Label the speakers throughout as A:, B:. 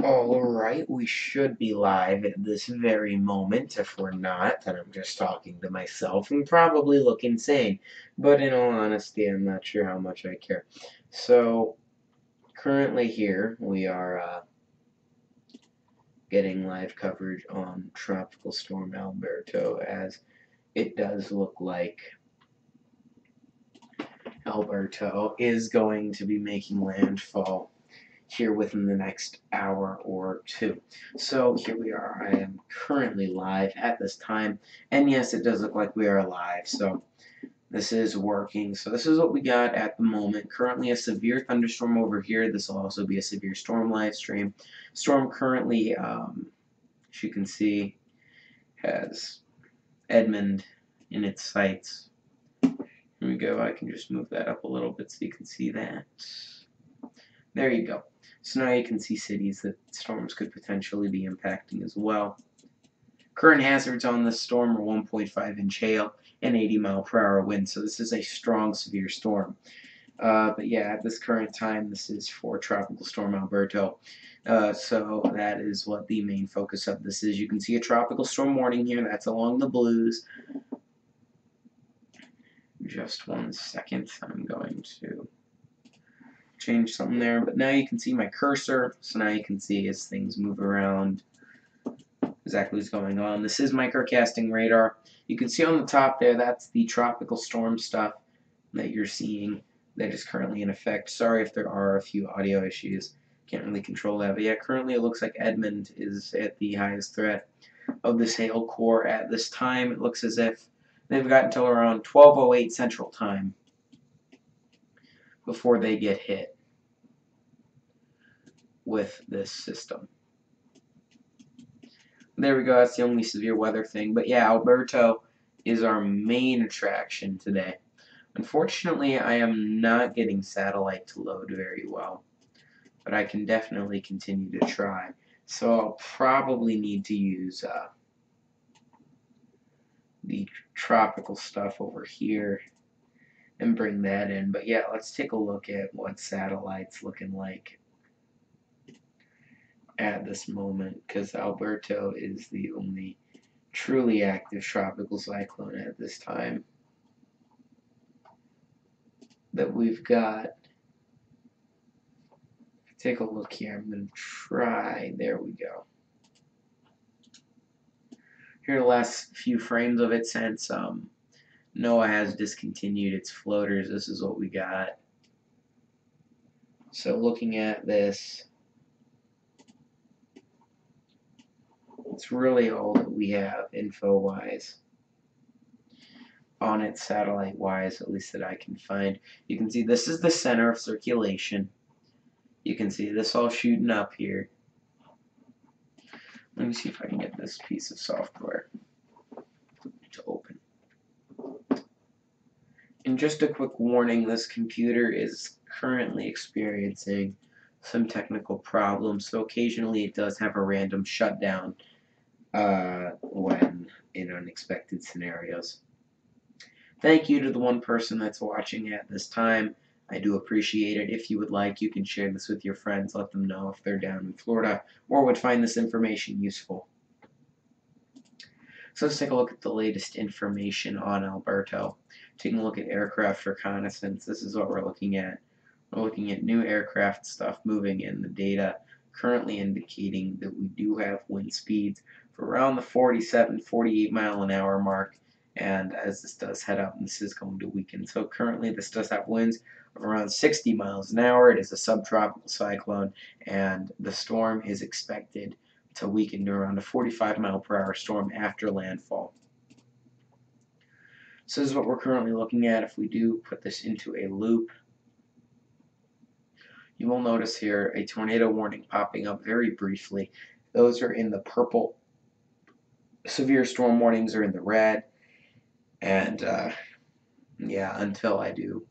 A: Alright, we should be live at this very moment. If we're not, then I'm just talking to myself and probably look insane. But in all honesty, I'm not sure how much I care. So, currently here, we are getting live coverage on Tropical Storm Alberto, as it does look like Alberto is going to be making landfall here within the next hour or two. So here we are. I am currently live at this time, and yes, it does look like we are live. So this is working. So this is what we got at the moment. Currently a severe thunderstorm over here. This will also be a severe storm live stream. Storm currently, as you can see, has Edmond in its sights. Here we go. I can just move that up a little bit so you can see that. There you go. So now you can see cities that storms could potentially be impacting as well. Current hazards on this storm are 1.5-inch hail and 80-mile-per-hour wind, so this is a strong, severe storm. But yeah, at this current time, this is for Tropical Storm Alberto. So that is what the main focus of this is. You can see a tropical storm warning here. That's along the blues. Just one second. I'm going to change something there, but now you can see my cursor, so now you can see as things move around exactly what's going on. This is microcasting radar. You can see on the top there, that's the tropical storm stuff that you're seeing that is currently in effect. Sorry if there are a few audio issues. Can't really control that, but yeah, currently it looks like Edmond is at the highest threat of this hail core at this time. It looks as if they've got until around 12:08 Central Time before they get hit with this system. There we go, that's the only severe weather thing. But yeah, Alberto is our main attraction today. Unfortunately, I am not getting satellite to load very well, but I can definitely continue to try. So I'll probably need to use the tropical stuff over here and bring that in. But yeah, let's take a look at what satellite's looking like at this moment, because Alberto is the only truly active tropical cyclone at this time that we've got. Take a look here. I'm going to try. There we go. Here are the last few frames of it since NOAA has discontinued its floaters. This is what we got. So looking at this, it's really all that we have info-wise on it, satellite-wise, at least that I can find. You can see this is the center of circulation. You can see this all shooting up here. Let me see if I can get this piece of software to open. And just a quick warning, this computer is currently experiencing some technical problems, so occasionally it does have a random shutdown when in unexpected scenarios. Thank you to the one person that's watching at this time. I do appreciate it. If you would like, you can share this with your friends. Let them know if they're down in Florida or would find this information useful. So let's take a look at the latest information on Alberto. Taking a look at aircraft reconnaissance, this is what we're looking at. We're looking at new aircraft stuff moving in. The data currently indicating that we do have wind speeds for around the 47, 48 mile an hour mark. And as this does head up, this is going to weaken. So currently this does have winds of around 60 miles an hour. It is a subtropical cyclone, and the storm is expected to weaken to around a 45-mile-per-hour storm after landfall. So this is what we're currently looking at. If we do put this into a loop, you will notice here a tornado warning popping up very briefly. Those are in the purple. Severe storm warnings are in the red. And yeah, until I do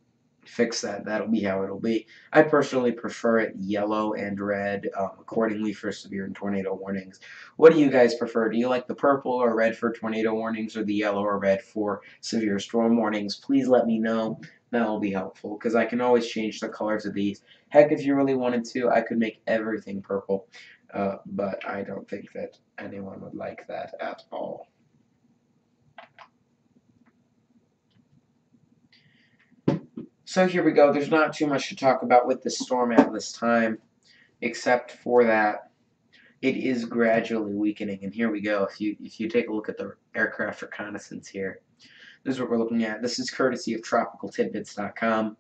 A: fix that, that'll be how it'll be. I personally prefer it yellow and red accordingly for severe and tornado warnings. What do you guys prefer? Do you like the purple or red for tornado warnings, or the yellow or red for severe storm warnings? Please let me know. That'll be helpful because I can always change the colors of these. Heck, if you really wanted to, I could make everything purple, but I don't think that anyone would like that at all. So here we go. There's not too much to talk about with the storm at this time, except for that it is gradually weakening. And here we go. If you take a look at the aircraft reconnaissance here, this is what we're looking at. This is courtesy of tropicaltidbits.com.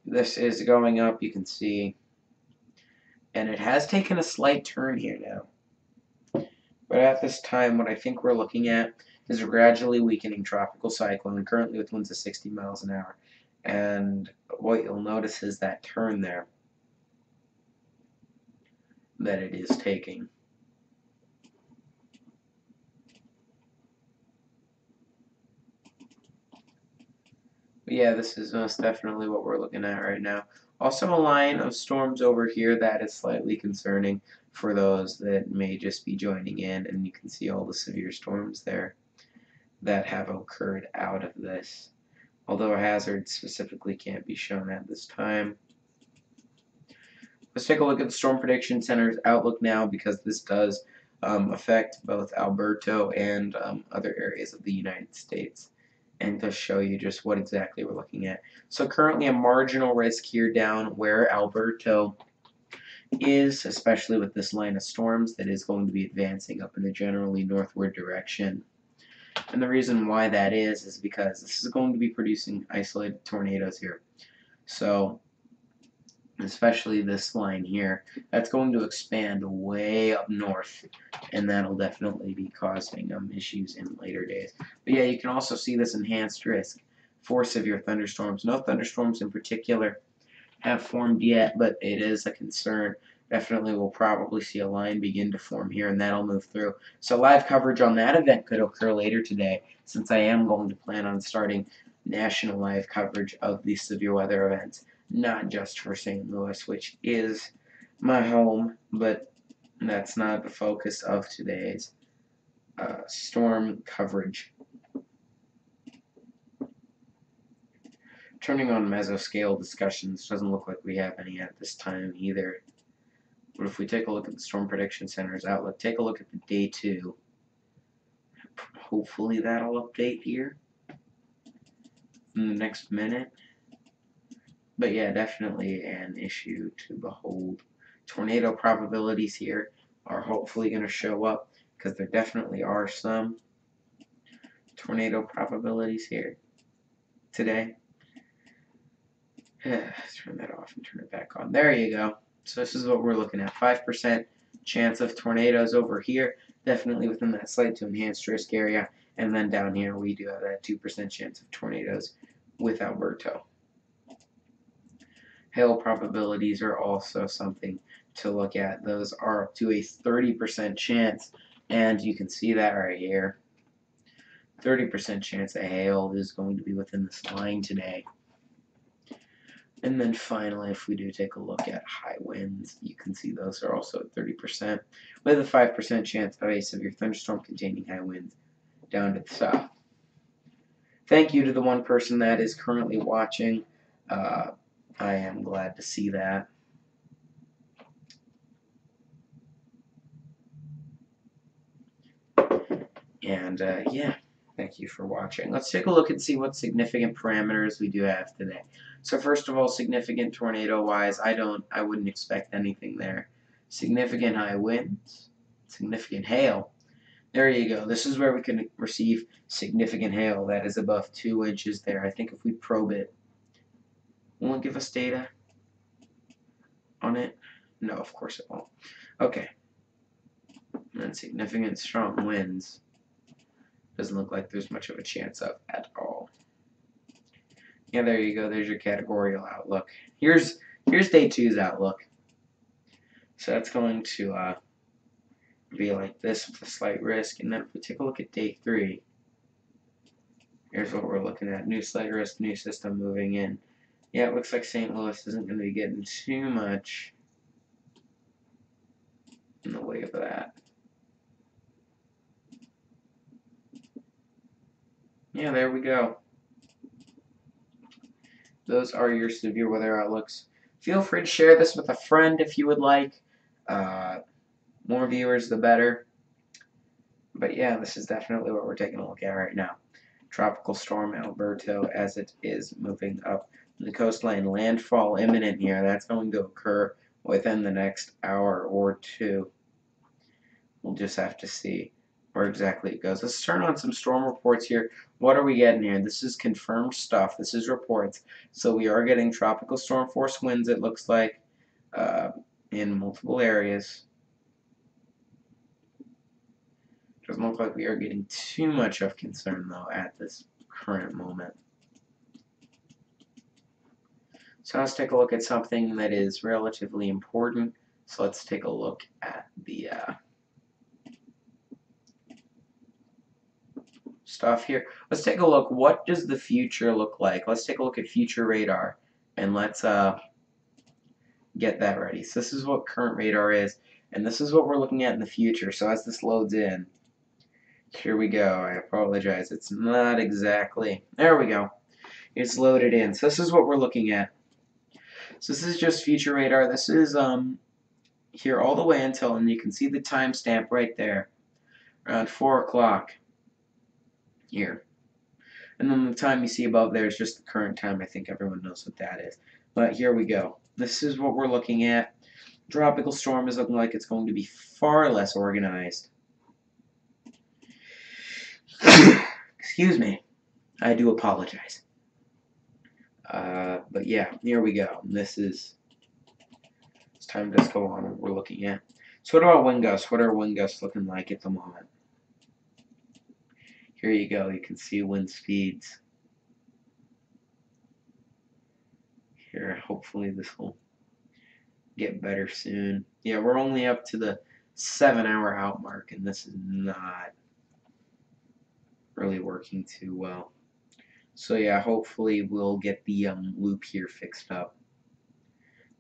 A: This is going up, you can see, and it has taken a slight turn here now. But at this time, what I think we're looking at is a gradually weakening tropical cyclone, currently with winds of 60 miles an hour. And what you'll notice is that turn there that it is taking. But yeah, this is most definitely what we're looking at right now. Also a line of storms over here that is slightly concerning for those that may just be joining in, and you can see all the severe storms there that have occurred out of this. Although a hazard specifically can't be shown at this time. Let's take a look at the Storm Prediction Center's outlook now, because this does affect both Alberto and other areas of the United States, and to show you just what exactly we're looking at. So currently a marginal risk here down where Alberto is, especially with this line of storms that is going to be advancing up in a generally northward direction. And the reason why that is because this is going to be producing isolated tornadoes here. So, especially this line here, that's going to expand way up north, and that'll definitely be causing issues in later days. But yeah, you can also see this enhanced risk for severe thunderstorms. No thunderstorms in particular have formed yet, but it is a concern. Definitely we'll probably see a line begin to form here, and that'll move through. So live coverage on that event could occur later today, since I am going to plan on starting national live coverage of these severe weather events, not just for St. Louis, which is my home, but that's not the focus of today's storm coverage. Turning on mesoscale discussions, doesn't look like we have any at this time either. But if we take a look at the Storm Prediction Center's outlook, take a look at the day 2. Hopefully that'll update here in the next minute. But yeah, definitely an issue to behold. Tornado probabilities here are hopefully going to show up, because there definitely are some tornado probabilities here today. Turn that off and turn it back on. There you go. So this is what we're looking at. 5% chance of tornadoes over here, definitely within that slight to enhanced risk area. And then down here we do have that 2% chance of tornadoes with Alberto. Hail probabilities are also something to look at. Those are up to a 30% chance, and you can see that right here. 30% chance of hail is going to be within this line today. And then finally, if we do take a look at high winds, you can see those are also at 30%, with a 5% chance of a severe thunderstorm containing high winds down to the south. Thank you to the one person that is currently watching. I am glad to see that. And yeah, thank you for watching. Let's take a look and see what significant parameters we do have today. So first of all, significant tornado-wise, I wouldn't expect anything there. Significant high winds, significant hail. There you go. This is where we can receive significant hail. That is above 2 inches there. I think if we probe it, will it give us data on it? No, of course it won't. Okay. And significant strong winds. Doesn't look like there's much of a chance of at all. Yeah, there you go. There's your categorical outlook. Here's day 2's outlook. So that's going to be like this with a slight risk. And then if we take a look at day 3, here's what we're looking at. New slight risk, new system moving in. Yeah, it looks like St. Louis isn't going to be getting too much in the way of that. Yeah, there we go. those are your severe weather outlooks. Feel free to share this with a friend if you would like. More viewers, the better. But yeah, this is definitely what we're taking a look at right now. Tropical storm Alberto as it is moving up the coastline. Landfall imminent here. That's going to occur within the next hour or two. We'll just have to see where exactly it goes. Let's turn on some storm reports here. What are we getting here? This is confirmed stuff. This is reports. So we are getting tropical storm force winds, it looks like, in multiple areas. Doesn't look like we are getting too much of concern, though, at this current moment. So let's take a look at something that is relatively important. So let's take a look at the stuff here. Let's take a look. What does the future look like? Let's take a look at future radar, and let's get that ready. So this is what current radar is, and this is what we're looking at in the future. So as this loads in, here we go. I apologize. It's not exactly. There we go. It's loaded in. So this is what we're looking at. So this is just future radar. This is here all the way until, and you can see the timestamp right there, around 4 o'clock here. And then the time you see above there is just the current time. I think everyone knows what that is. But here we go. This is what we're looking at. Tropical storm is looking like it's going to be far less organized. Excuse me. I do apologize. But yeah, here we go. This is, as time does go on, what we're looking at. So what about wind gusts? What are wind gusts looking like at the moment? Here you go. You can see wind speeds. Here, hopefully this will get better soon. Yeah, we're only up to the 7-hour out mark, and this is not really working too well. So yeah, hopefully we'll get the loop here fixed up.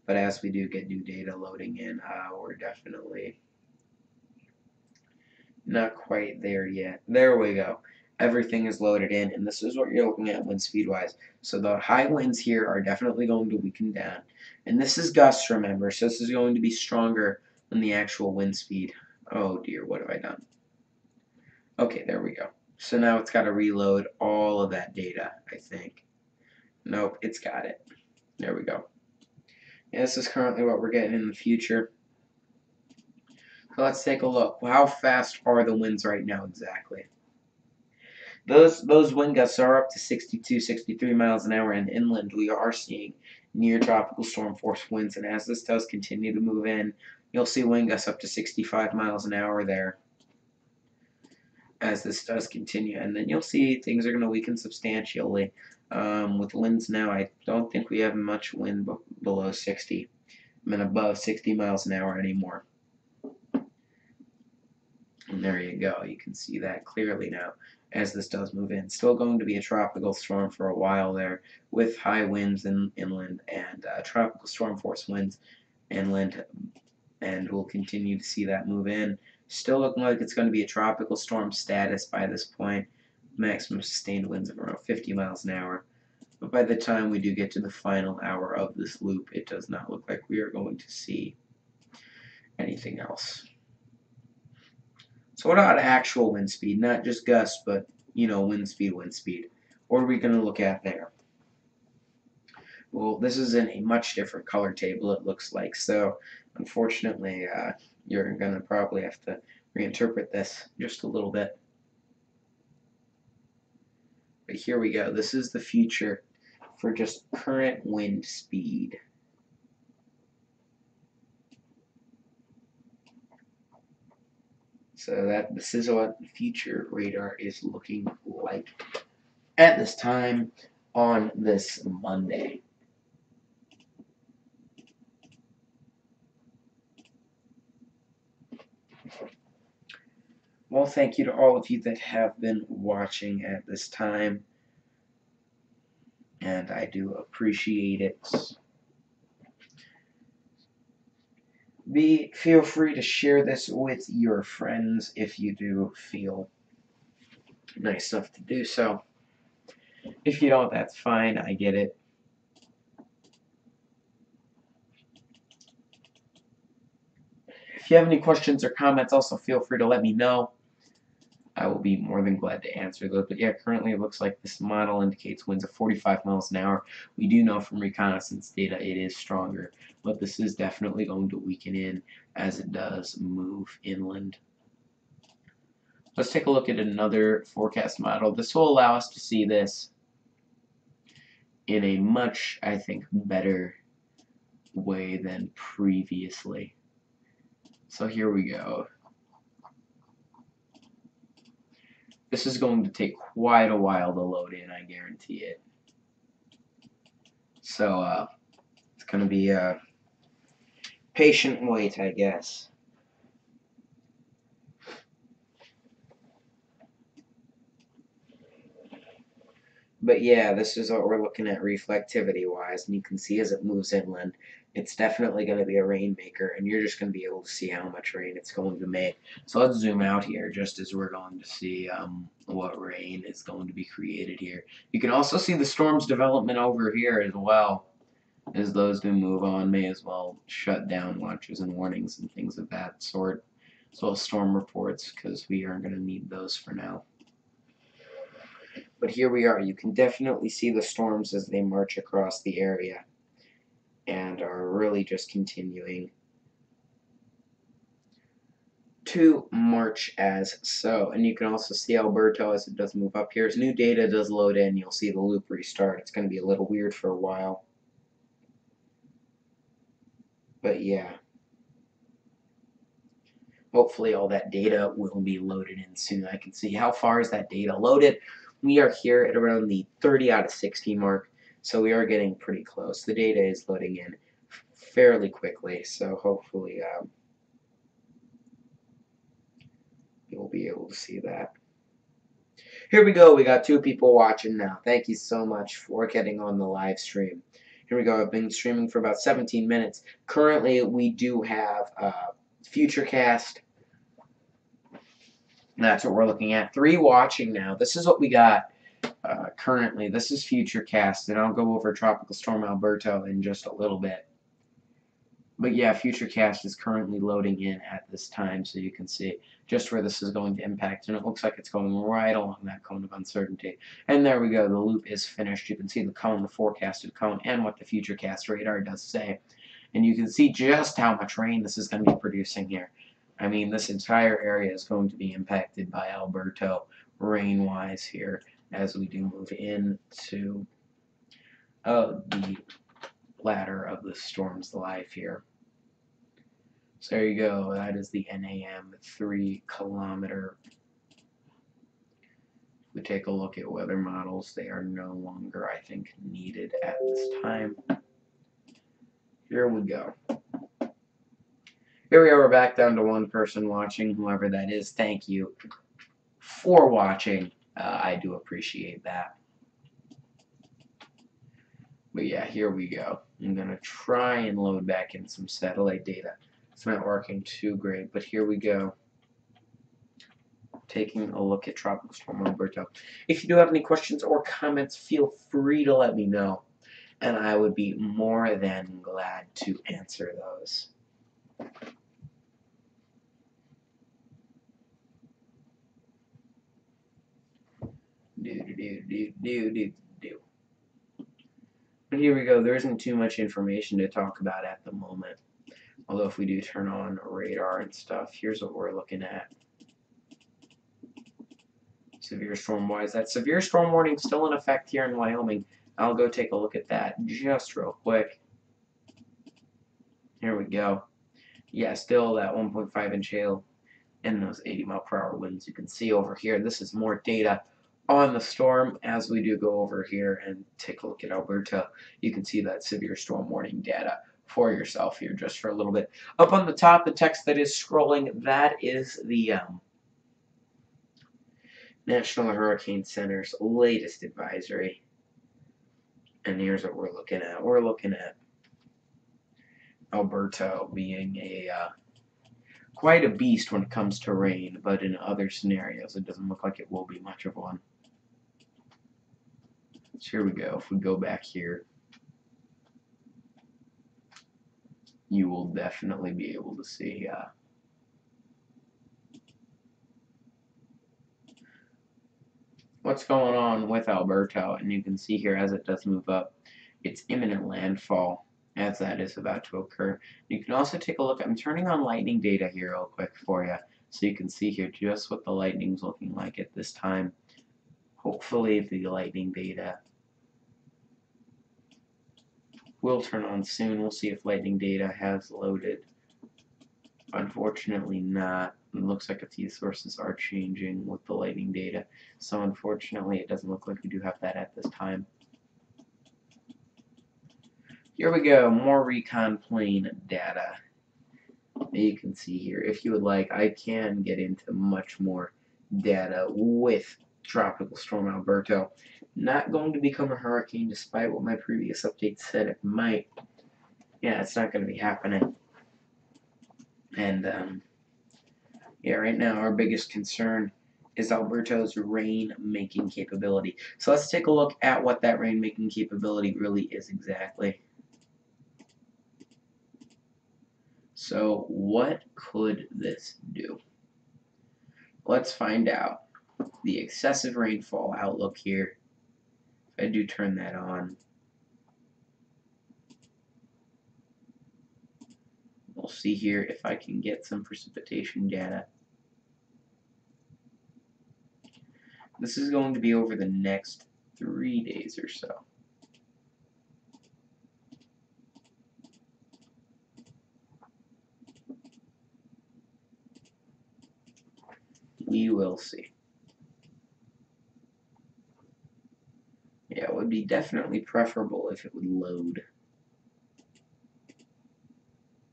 A: But as we do get new data loading in, we're definitely not quite there yet. There we go. Everything is loaded in, and this is what you're looking at wind speed wise. So the high winds here are definitely going to weaken down. And this is gusts, remember, so this is going to be stronger than the actual wind speed. Oh dear, what have I done? Okay, there we go. So now it's got to reload all of that data, I think. Nope, it's got it. There we go. Yeah, this is currently what we're getting in the future. So let's take a look. How fast are the winds right now exactly? Those wind gusts are up to 62, 63 miles an hour, and inland we are seeing near tropical storm force winds. And as this does continue to move in, you'll see wind gusts up to 65 miles an hour there as this does continue. And then you'll see things are going to weaken substantially. With winds now, I don't think we have much wind below 60. I mean above 60 miles an hour anymore. And there you go. You can see that clearly now as this does move in. Still going to be a tropical storm for a while there with high winds inland and tropical storm force winds inland. And we'll continue to see that move in. Still looking like it's going to be a tropical storm status by this point. Maximum sustained winds of around 50 miles an hour. But by the time we do get to the final hour of this loop, it does not look like we are going to see anything else. So what about actual wind speed? Not just gusts, but, you know, wind speed, wind speed. What are we going to look at there? Well, this is in a much different color table, it looks like. So, unfortunately, you're going to probably have to reinterpret this just a little bit. But here we go. This is the future for just current wind speed. So this is what the future radar is looking like at this time on this Monday. Well, thank you to all of you that have been watching at this time, and I do appreciate it. Feel free to share this with your friends if you do feel nice enough to do so. If you don't, that's fine. I get it. If you have any questions or comments, also feel free to let me know. I will be more than glad to answer those. But yeah, currently it looks like this model indicates winds of 45 miles an hour. We do know from reconnaissance data it is stronger, but this is definitely going to weaken in as it does move inland. Let's take a look at another forecast model. This will allow us to see this in a much, I think, better way than previously. So here we go. This is going to take quite a while to load in, I guarantee it. So it's going to be a patient wait, I guess. But yeah, this is what we're looking at reflectivity-wise, and you can see as it moves inland, it's definitely going to be a rainmaker, and you're just going to be able to see how much rain it's going to make. So let's zoom out here, just as we're going to see what rain is going to be created here. You can also see the storm's development over here as well. As those do move on, may as well shut down watches and warnings and things of that sort, as well as storm reports, because we aren't going to need those for now. But here we are. You can definitely see the storms as they march across the area and are really just continuing to march as so. And you can also see Alberto as it does move up here. As new data does load in, you'll see the loop restart. It's going to be a little weird for a while. But yeah. Hopefully all that data will be loaded in soon. I can see how far is that data loaded. We are here at around the 30 out of 60 mark, so we are getting pretty close. The data is loading in fairly quickly, so hopefully you'll be able to see that. Here we go. We got 2 people watching now. Thank you so much for getting on the live stream. Here we go. I've been streaming for about 17 minutes. Currently, we do have Futurecast. That's what we're looking at. 3 watching now. This is what we got currently. This is Futurecast, and I'll go over Tropical Storm Alberto in just a little bit. But yeah, Futurecast is currently loading in at this time, so you can see just where this is going to impact, and it looks like it's going right along that cone of uncertainty. And there we go. The loop is finished. You can see the cone, the forecasted cone, and what the Futurecast radar does say. And you can see just how much rain this is going to be producing here. I mean, this entire area is going to be impacted by Alberto rain-wise here as we do move into the ladder of the storm's life here. So there you go. That is the NAM 3 kilometer. If we take a look at weather models, they are no longer, I think, needed at this time. Here we go. Here we are, we're back down to 1 person watching, whoever that is. Thank you for watching. I do appreciate that. But yeah, here we go. I'm going to try and load back in some satellite data. It's not working too great, but here we go. Taking a look at Tropical Storm Alberto. If you do have any questions or comments, feel free to let me know, and I would be more than glad to answer those. But here we go. There isn't too much information to talk about at the moment. Although if we do turn on radar and stuff, here's what we're looking at. Severe storm wise. That severe storm warning still in effect here in Wyoming. I'll go take a look at that just real quick. Here we go. Yeah, still that 1.5 inch hail and those 80-mile-per-hour winds you can see over here. This is more data on the storm as we do go over here and take a look at Alberto. You can see that severe storm warning data for yourself here just for a little bit. Up on the top, the text that is scrolling, that is the National Hurricane Center's latest advisory. And here's what we're looking at. We're looking at Alberto being a quite a beast when it comes to rain, but in other scenarios it doesn't look like it will be much of one. So here we go. If we go back here, you will definitely be able to see what's going on with Alberto, and you can see here as it does move up, it's imminent landfall as that is about to occur. You can also take a look. I'm turning on lightning data here real quick for you, so you can see here just what the lightning's looking like at this time. Hopefully the lightning data will turn on soon. We'll see if lightning data has loaded. Unfortunately not. It looks like a few sources are changing with the lightning data, so unfortunately it doesn't look like we do have that at this time. Here we go, more recon plane data. You can see here, if you would like, I can get into much more data with Tropical Storm Alberto. Not going to become a hurricane despite what my previous update said it might. Yeah, it's not going to be happening. And yeah, right now our biggest concern is Alberto's rain-making capability. So let's take a look at what that rain-making capability really is exactly. So what could this do? Let's find out. The excessive rainfall outlook here. If I do turn that on, we'll see here if I can get some precipitation data. This is going to be over the next 3 days or so. We will see. Yeah, it would be definitely preferable if it would load.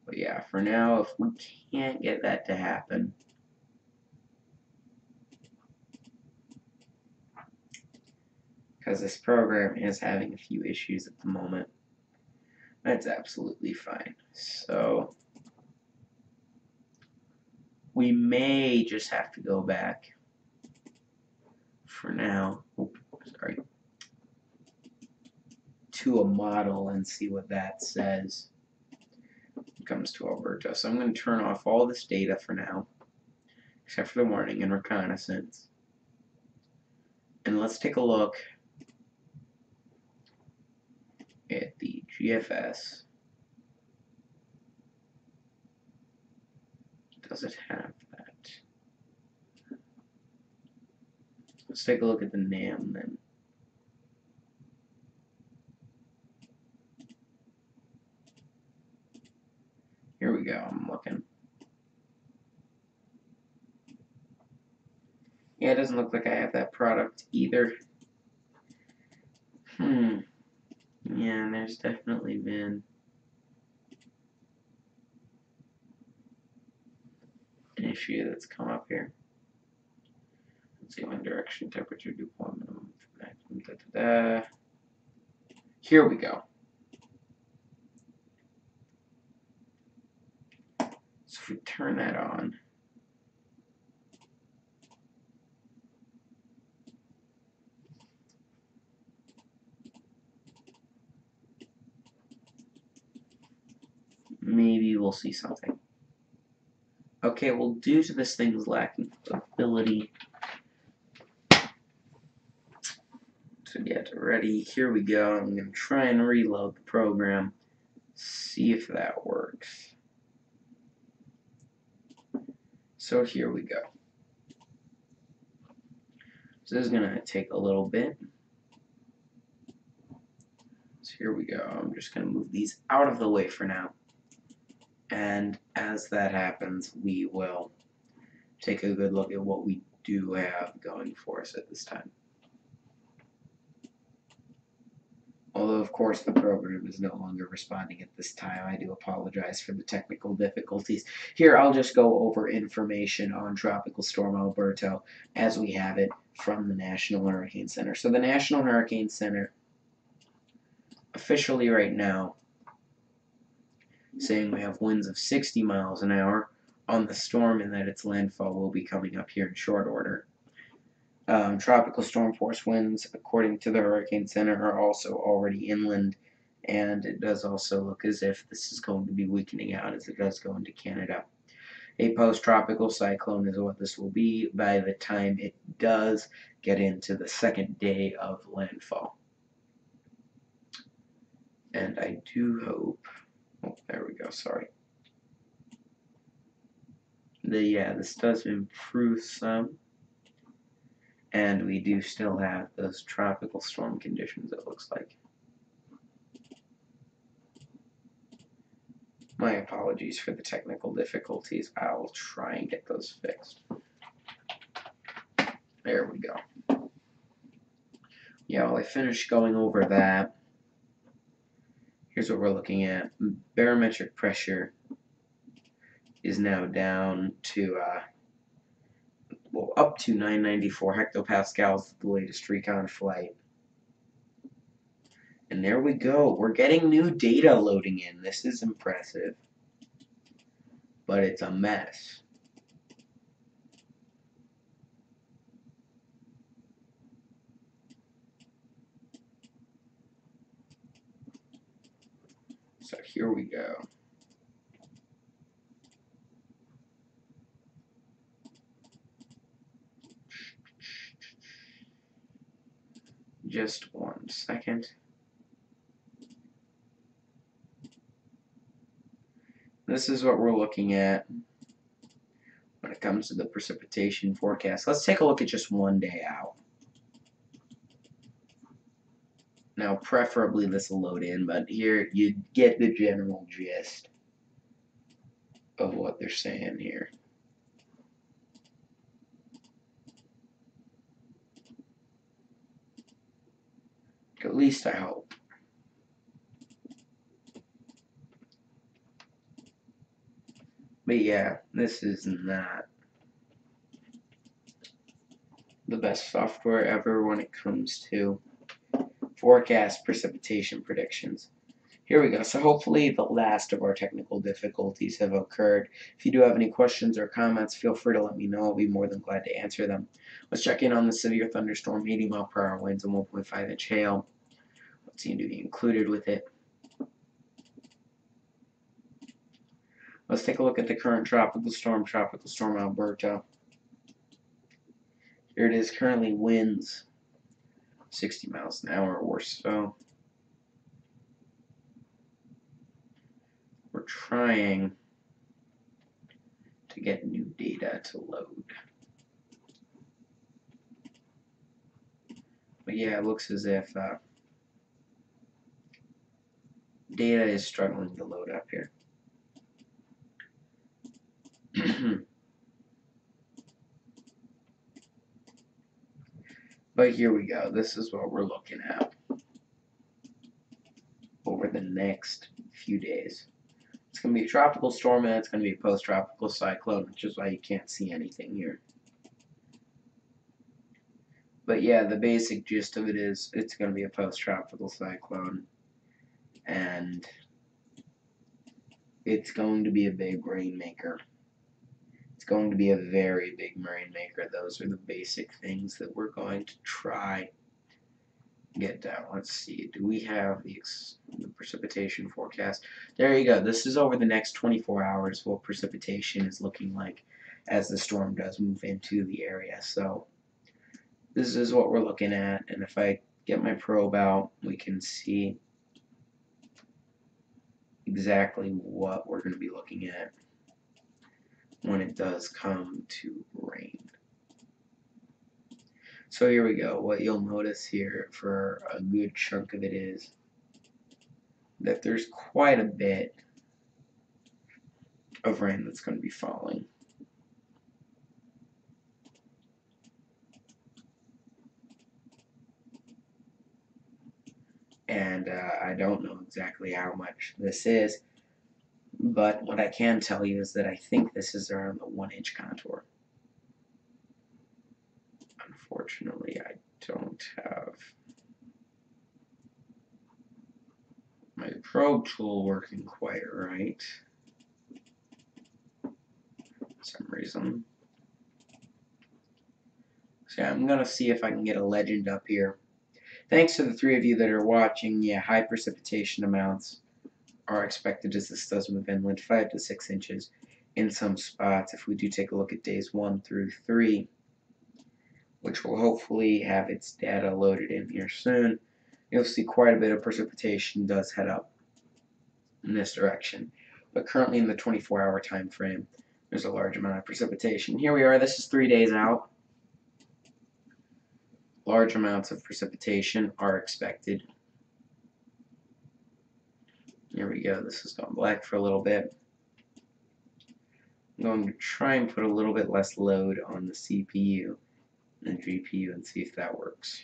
A: But yeah, for now, if we can't get that to happen, because this program is having a few issues at the moment, that's absolutely fine. So we may just have to go back for now. Sorry. To a model and see what that says when it comes to Alberto. So I'm going to turn off all this data for now, except for the warning and reconnaissance. And let's take a look at the GFS. Does it have that? Let's take a look at the NAM then. Here we go, I'm looking. Yeah, it doesn't look like I have that product either. Yeah, there's definitely been an issue that's come up here. Let's see, wind direction, temperature, dew point, minimum, maximum, Here we go. So if we turn that on, maybe we'll see something. Okay, well, due to this thing's lacking ability to get ready, here we go. I'm going to try and reload the program, see if that works. So here we go. So this is going to take a little bit. So here we go. I'm just going to move these out of the way for now. And as that happens, we will take a good look at what we do have going for us at this time. Although, of course, the program is no longer responding at this time. I do apologize for the technical difficulties. Here, I'll just go over information on Tropical Storm Alberto as we have it from the National Hurricane Center. So the National Hurricane Center, officially right now, saying we have winds of 60 miles an hour on the storm and that its landfall will be coming up here in short order. Tropical storm force winds, according to the Hurricane Center, are also already inland, and it does also look as if this is going to be weakening out as it does go into Canada. A post-tropical cyclone is what this will be by the time it does get into the second day of landfall. And I do hope, oh, there we go, sorry. This does improve some. And we do still have those tropical storm conditions, it looks like. My apologies for the technical difficulties. I'll try and get those fixed. There we go. Yeah, well, I finished going over that. Here's what we're looking at. Barometric pressure is now down to, up to 994 hectopascals, the latest recon flight. And there we go. We're getting new data loading in. This is impressive. But it's a mess. So here we go. Just 1 second. This is what we're looking at when it comes to the precipitation forecast. Let's take a look at just 1 day out. Now, preferably this will load in, but here you get the general gist of what they're saying here. At least I hope. But yeah, this is not the best software ever when it comes to forecast precipitation predictions. Here we go. So hopefully the last of our technical difficulties have occurred. If you do have any questions or comments, feel free to let me know. I'll be more than glad to answer them. Let's check in on the severe thunderstorm, 80-mile-per-hour winds and 1.5-inch hail. What seemed to be included with it. Let's take a look at the current tropical storm Alberto. Here it is, currently winds 60 miles an hour or so. We're trying to get new data to load. But yeah, it looks as if data is struggling to load up here. But here we go. This is what we're looking at over the next few days. It's going to be a tropical storm and it's going to be a post-tropical cyclone, which is why you can't see anything here. But yeah, the basic gist of it is it's going to be a post-tropical cyclone. And it's going to be a big rainmaker. It's going to be a very big rainmaker. Those are the basic things that we're going to try get down. Let's see. Do we have the precipitation forecast? There you go. This is over the next 24 hours what precipitation is looking like as the storm does move into the area. So this is what we're looking at. And if I get my probe out, we can see exactly what we're going to be looking at when it does come to rain. So here we go. What you'll notice here for a good chunk of it is that there's quite a bit of rain that's going to be falling. And I don't know exactly how much this is, but what I can tell you is that I think this is around the 1-inch contour. Unfortunately, I don't have my probe tool working quite right for some reason. So I'm going to see if I can get a legend up here. Thanks to the 3 of you that are watching. Yeah, high precipitation amounts are expected as this does move inland, 5 to 6 inches in some spots. If we do take a look at days 1 through 3, which will hopefully have its data loaded in here soon, you'll see quite a bit of precipitation does head up in this direction. But currently in the 24-hour time frame, there's a large amount of precipitation. Here we are, this is 3 days out. Large amounts of precipitation are expected. Here we go, this has gone black for a little bit. I'm going to try and put a little bit less load on the CPU and GPU and see if that works.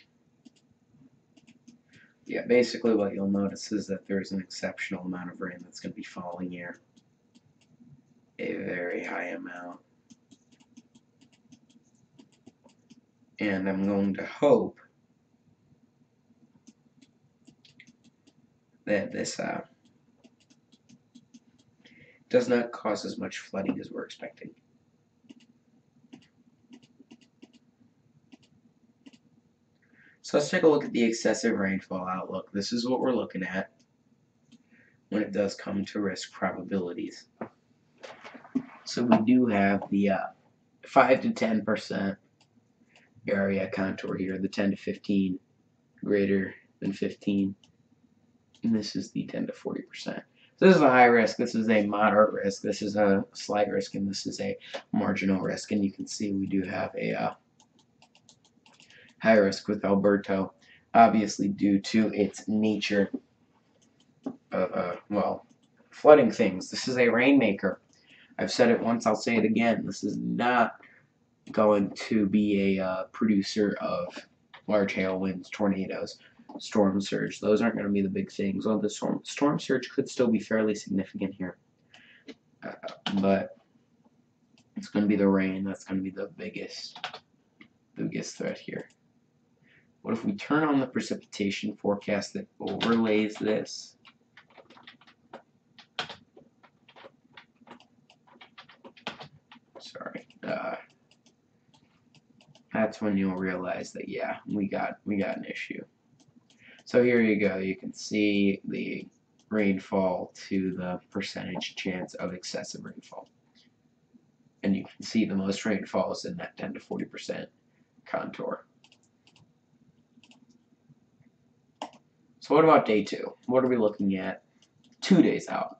A: Yeah, basically what you'll notice is that there's an exceptional amount of rain that's going to be falling here. A very high amount. And I'm going to hope that this does not cause as much flooding as we're expecting. So let's take a look at the excessive rainfall outlook. This is what we're looking at when it does come to risk probabilities. So we do have the 5 to 10% area contour here, the 10 to 15 greater than 15, and this is the 10 to 40%. So this is a high risk, this is a moderate risk, this is a slight risk, and this is a marginal risk. And you can see we do have a high risk with Alberto, obviously due to its nature of, well, flooding things. This is a rainmaker. I've said it once, I'll say it again. This is not going to be a producer of large hail winds, tornadoes, storm surge. Those aren't going to be the big things. Well, the storm surge could still be fairly significant here. But it's going to be the rain that's going to be the biggest threat here. What if we turn on the precipitation forecast that overlays this? Sorry. That's when you'll realize that, yeah, we got an issue. So here you go. You can see the rainfall to the percentage chance of excessive rainfall. And you can see the most rainfall is in that 10 to 40% contour. So what about day 2? What are we looking at 2 days out?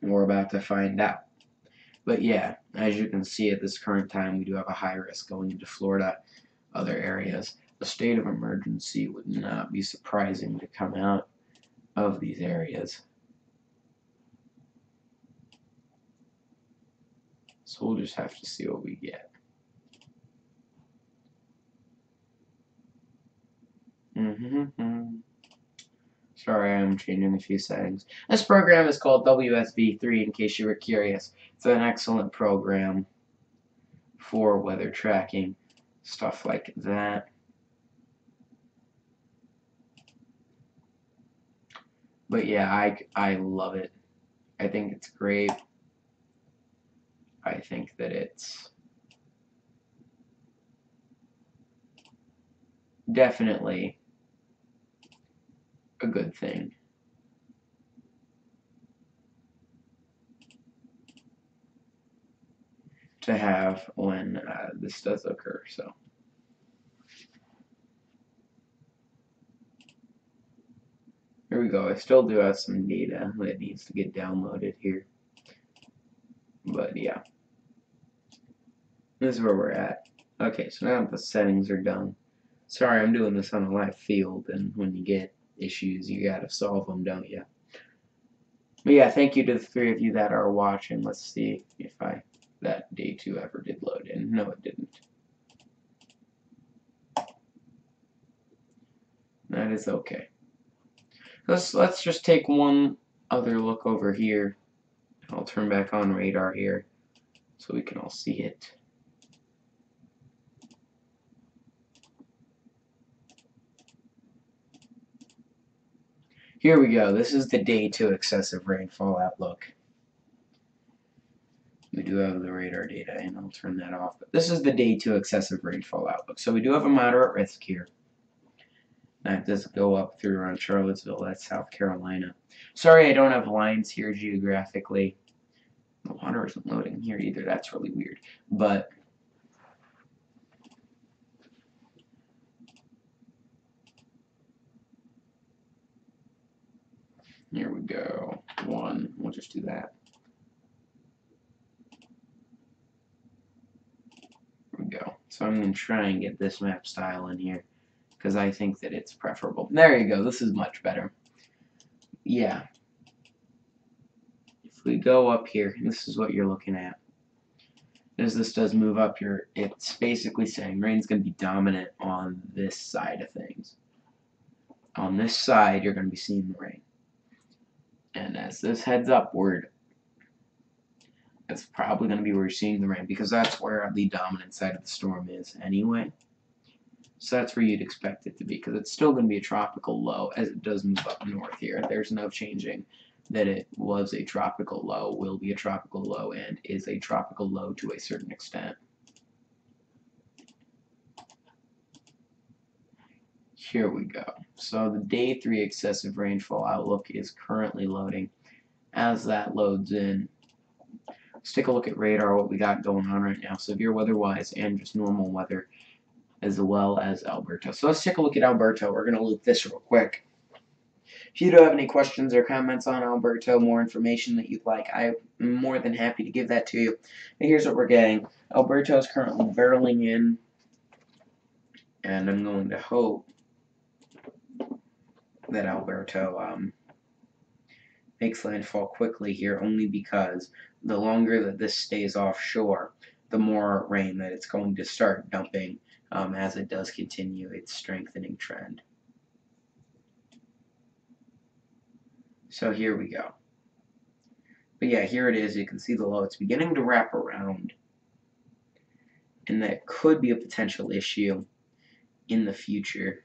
A: We're about to find out. But yeah, as you can see at this current time, we do have a high risk going into Florida, other areas. A state of emergency would not be surprising to come out of these areas. So we'll just have to see what we get. Sorry, I'm changing a few settings. This program is called WSV3, in case you were curious. It's an excellent program for weather tracking, stuff like that. But yeah, I love it. I think it's great. I think that it's definitely a good thing. To have when this does occur. So here we go. I still do have some data that needs to get downloaded here, but yeah, this is where we're at. Okay, so now the settings are done. Sorry, I'm doing this on a live field, and when you get issues, you gotta solve them, don't you? But yeah, thank you to the 3 of you that are watching. Let's see if that day 2 ever did load in. No, it didn't. That is okay. Let's just take one other look over here. I'll turn back on radar here so we can all see it. Here we go. This is the day 2 excessive rainfall outlook. We do have the radar data, and I'll turn that off. But this is the day 2 excessive rainfall outlook. So we do have a moderate risk here. That does go up through around Charlottesville. That's South Carolina. Sorry I don't have lines here geographically. The water isn't loading here either. That's really weird. But here we go. 1. We'll just do that. There we go. So I'm going to try and get this map style in here because I think that it's preferable. There you go. This is much better. Yeah. If we go up here, this is what you're looking at. As this does move up here, it's basically saying rain's going to be dominant on this side of things. On this side, you're going to be seeing the rain. And as this heads upward, that's probably going to be where you're seeing the rain because that's where the dominant side of the storm is anyway. So that's where you'd expect it to be because it's still going to be a tropical low as it does move up north here. There's no changing that it was a tropical low, will be a tropical low, and is a tropical low to a certain extent. Here we go. So the day 3 excessive rainfall outlook is currently loading. As that loads in, let's take a look at radar, what we got going on right now, severe weather-wise and just normal weather, as well as Alberto. So let's take a look at Alberto. We're going to loop this real quick. If you do have any questions or comments on Alberto, more information that you'd like, I'm more than happy to give that to you. And here's what we're getting. Alberto is currently barreling in, and I'm going to hope that Alberto makes landfall quickly here, only because the longer that this stays offshore, the more rain that it's going to start dumping as it does continue its strengthening trend. So here we go. But yeah, here it is. You can see the low. It's beginning to wrap around. And that could be a potential issue in the future.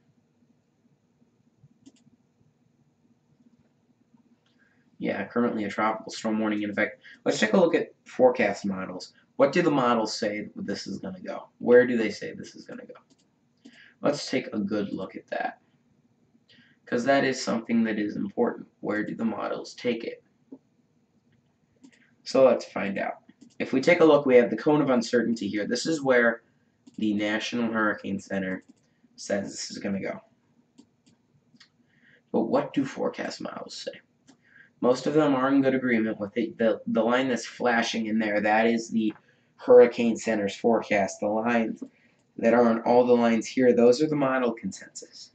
A: Yeah, currently a tropical storm warning in effect. Let's take a look at forecast models. What do the models say this is going to go? Where do they say this is going to go? Let's take a good look at that. Because that is something that is important. Where do the models take it? So let's find out. If we take a look, we have the cone of uncertainty here. This is where the National Hurricane Center says this is going to go. But what do forecast models say? Most of them are in good agreement with it. The line that's flashing in there, that is the Hurricane Center's forecast. The lines that are on all the lines here, those are the model consensus.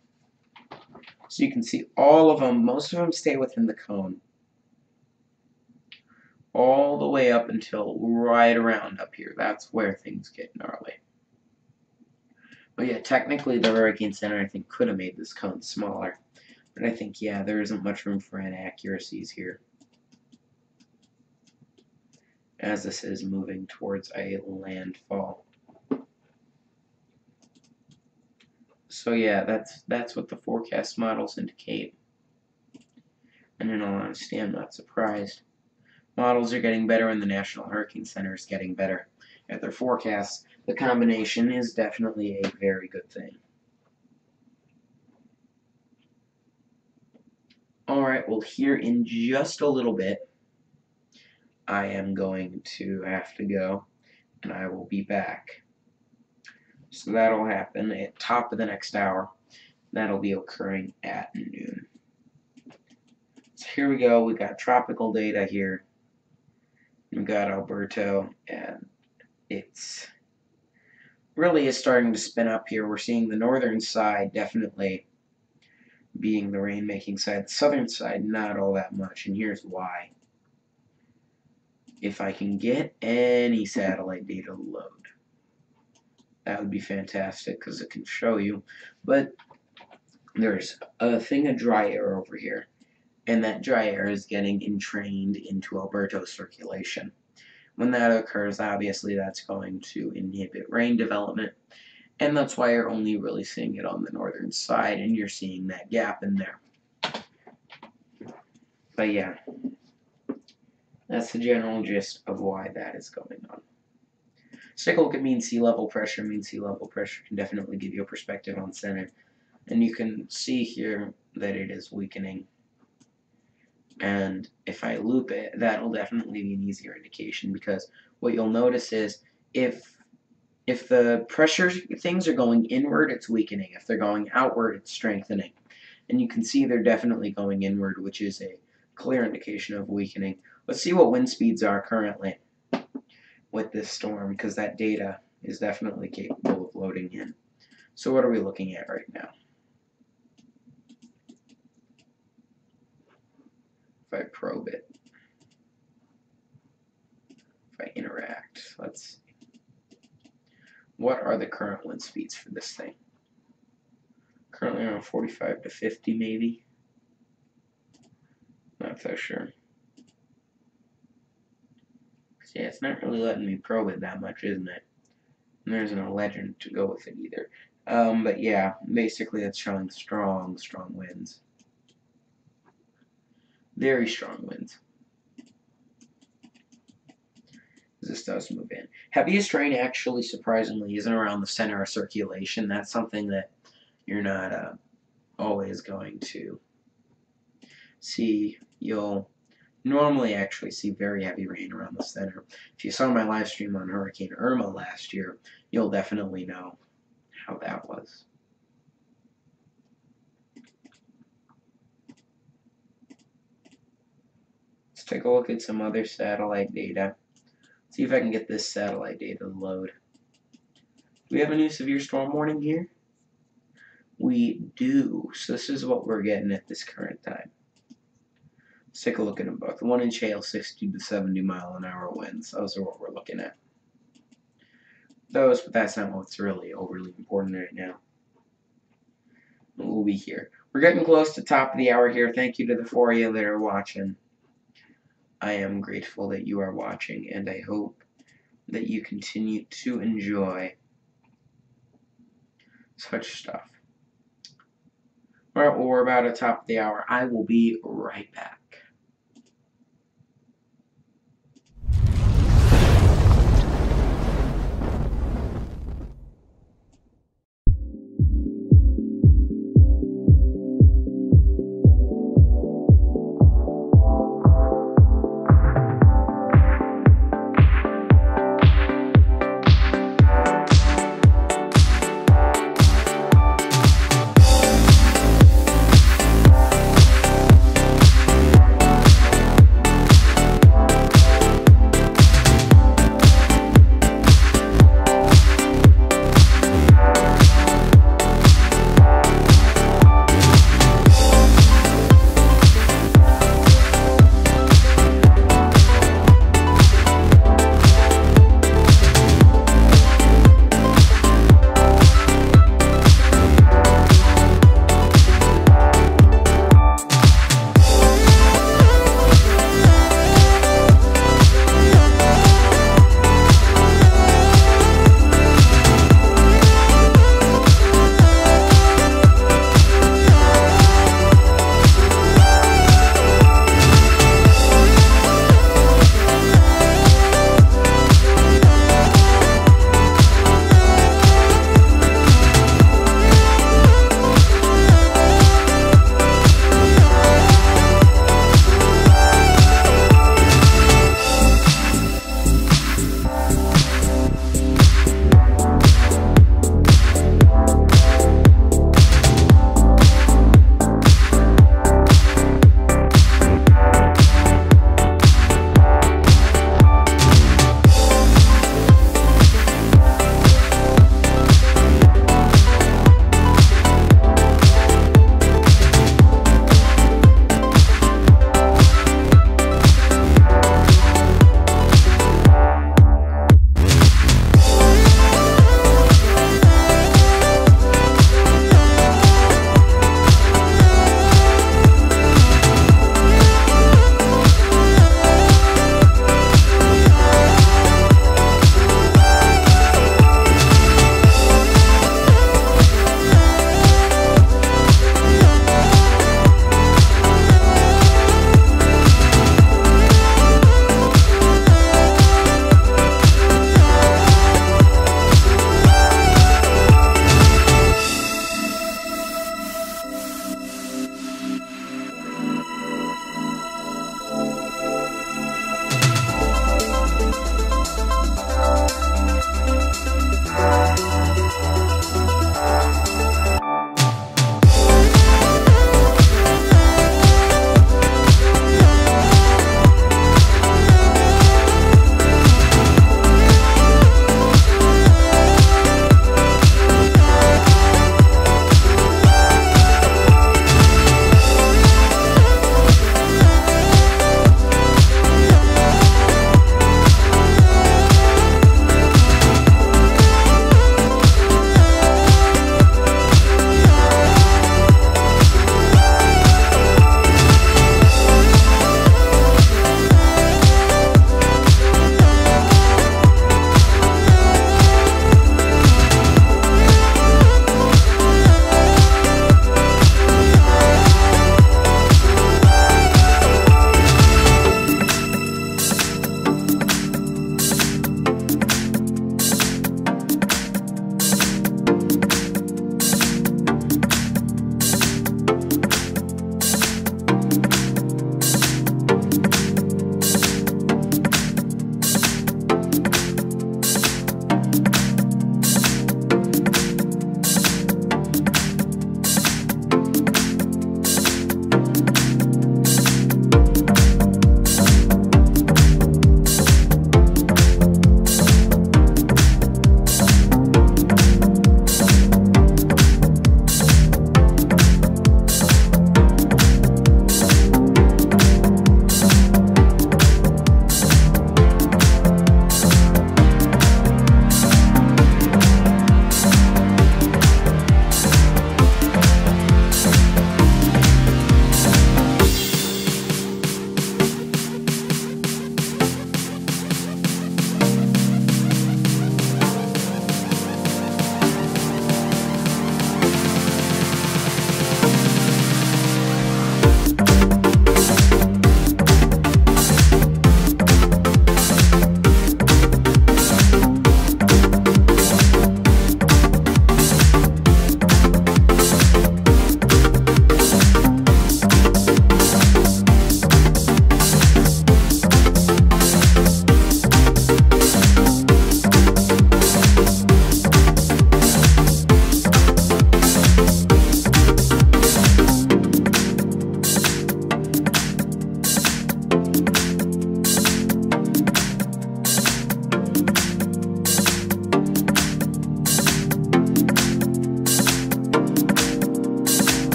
A: So you can see all of them, most of them stay within the cone. All the way up until right around up here. That's where things get gnarly. But yeah, technically the Hurricane Center, I think, could have made this cone smaller. But I think, yeah, there isn't much room for inaccuracies here, as this is moving towards a landfall. So yeah, that's what the forecast models indicate. And in all honesty, I'm not surprised. Models are getting better and the National Hurricane Center is getting better at their forecasts. The combination is definitely a very good thing. Alright, well here in just a little bit, I am going to have to go, and I will be back. So that'll happen at top of the next hour. That'll be occurring at noon. So here we go. We got tropical data here. We've got Alberto, and it's really is starting to spin up here. We're seeing the northern side definitely being the rain-making side. The southern side, not all that much, and here's why. If I can get any satellite data to load, that would be fantastic because it can show you. But there's a thing of dry air over here, and that dry air is getting entrained into Alberto circulation. When that occurs, obviously that's going to inhibit rain development, and that's why you're only really seeing it on the northern side, and you're seeing that gap in there. But yeah, that's the general gist of why that is going on. Let's take a look at mean sea level pressure. Mean sea level pressure can definitely give you a perspective on center. And you can see here that it is weakening. And if I loop it, that'll definitely be an easier indication, because what you'll notice is if the pressure things are going inward, it's weakening. If they're going outward, it's strengthening. And you can see they're definitely going inward, which is a clear indication of weakening. Let's see what wind speeds are currently with this storm, because that data is definitely capable of loading in. So what are we looking at right now? If I probe it, if I interact, let's see. What are the current wind speeds for this thing? Currently around 45 to 50 maybe. Not so sure. Yeah, it's not really letting me probe it that much, isn't it? And there's no legend to go with it either. But yeah, basically it's showing strong winds. Very strong winds. This does move in. Heaviest rain actually, surprisingly, isn't around the center of circulation. That's something that you're not always going to see. You'll normally actually see very heavy rain around the center. If you saw my live stream on Hurricane Irma last year, you'll definitely know how that was. Let's take a look at some other satellite data. See if I can get this satellite data to load. Do we have a new severe storm warning here? We do. So this is what we're getting at this current time. Let's take a look at them both. 1 inch hail, 60 to 70 mile-an-hour winds. Those are what we're looking at. But that's not what's really overly important right now. We'll be here. We're getting close to top of the hour here. Thank you to the 4 of you that are watching. I am grateful that you are watching, and I hope that you continue to enjoy such stuff. Alright, well, we're about at top of the hour. I will be right back.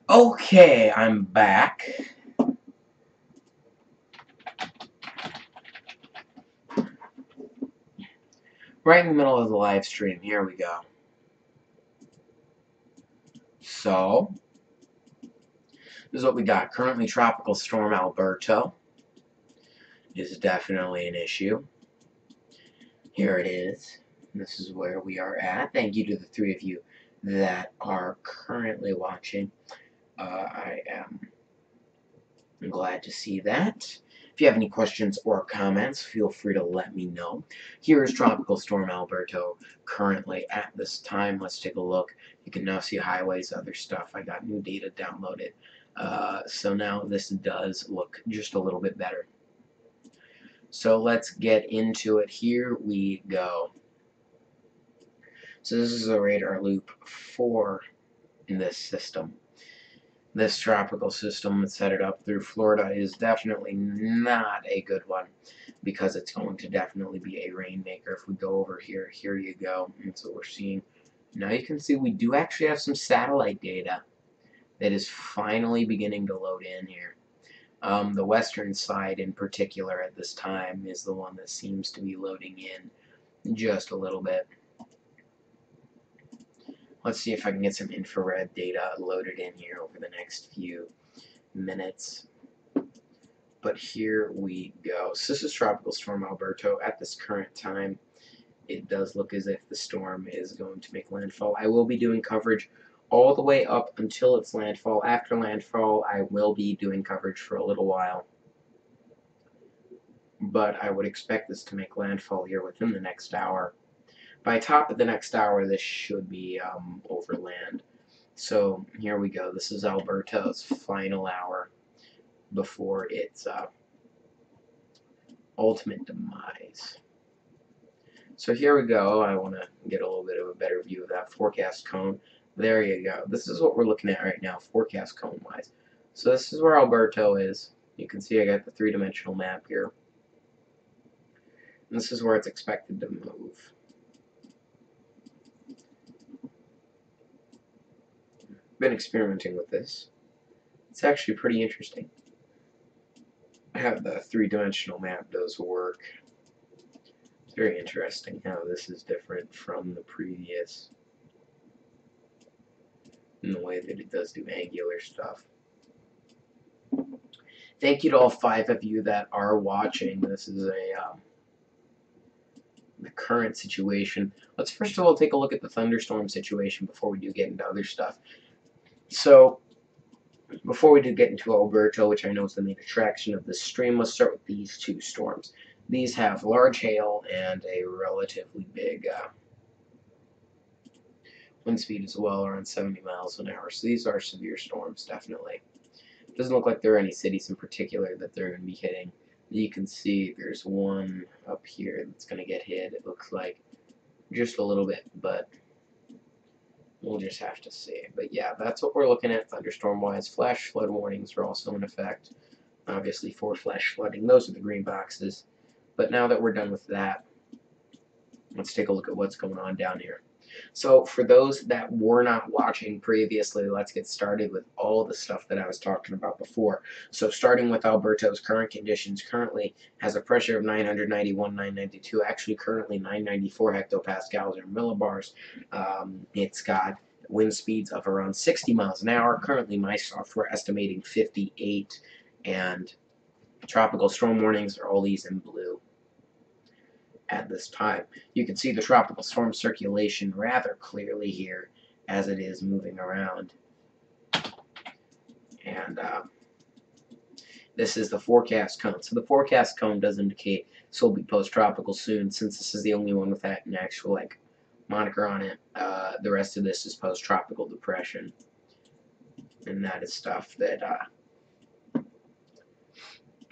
A: Okay, I'm back. Right in the middle of the live stream. Here we go. So, this is what we got. Currently, Tropical Storm Alberto is definitely an issue. Here it is. This is where we are at. Thank you to the three of you that are currently watching. I am glad to see that. If you have any questions or comments, feel free to let me know. Here is Tropical Storm Alberto currently at this time. Let's take a look. You can now see highways, other stuff. I got new data downloaded. So now this does look just a little bit better. So let's get into it. Here we go. So this is a radar loop 4 in this system. This tropical system that's headed up through Florida is definitely not a good one because it's going to definitely be a rainmaker. If we go over here, here you go. That's what we're seeing. Now you can see we do actually have some satellite data that is finally beginning to load in here. The western side in particular at this time is the one that seems to be loading in just a little bit. Let's see if I can get some infrared data loaded in here over the next few minutes. But here we go. So this is Tropical Storm Alberto. At this current time, it does look as if the storm is going to make landfall. I will be doing coverage all the way up until its landfall. After landfall, I will be doing coverage for a little while. But I would expect this to make landfall here within the next hour. By top of the next hour, this should be over land. So here we go. This is Alberto's final hour before its ultimate demise. So here we go. I want to get a little bit of a better view of that forecast cone. There you go. This is what we're looking at right now, forecast cone-wise. So this is where Alberto is. You can see I got the three-dimensional map here. And this is where it's expected to move. Been experimenting with this. It's actually pretty interesting how the three-dimensional map does work. It's very interesting how this is different from the previous in the way that it does do angular stuff. Thank you to all 5 of you that are watching. This is the current situation. Let's first of all take a look at the thunderstorm situation before we do get into other stuff. So before we do get into Alberto, which I know is the main attraction of this stream, let's start with these 2 storms. These have large hail and a relatively big wind speed as well, around 70 miles an hour. So these are severe storms, definitely. It doesn't look like there are any cities in particular that they're going to be hitting. You can see there's one up here that's going to get hit. It looks like just a little bit, but we'll just have to see. But yeah, that's what we're looking at thunderstorm-wise. Flash flood warnings are also in effect, obviously, for flash flooding. Those are the green boxes. But now that we're done with that, let's take a look at what's going on down here. So for those that were not watching previously, let's get started with all the stuff that I was talking about before. So starting with Alberto's current conditions, currently has a pressure of 991, 992, actually currently 994 hectopascals or millibars. It's got wind speeds of around 60 miles an hour. Currently my software estimating 58, and tropical storm warnings are all these in blue. At this time, you can see the tropical storm circulation rather clearly here as it is moving around. And this is the forecast cone. So the forecast cone does indicate this will be post-tropical soon, since this is the only one with that an actual moniker on it. The rest of this is post-tropical depression, and that is stuff that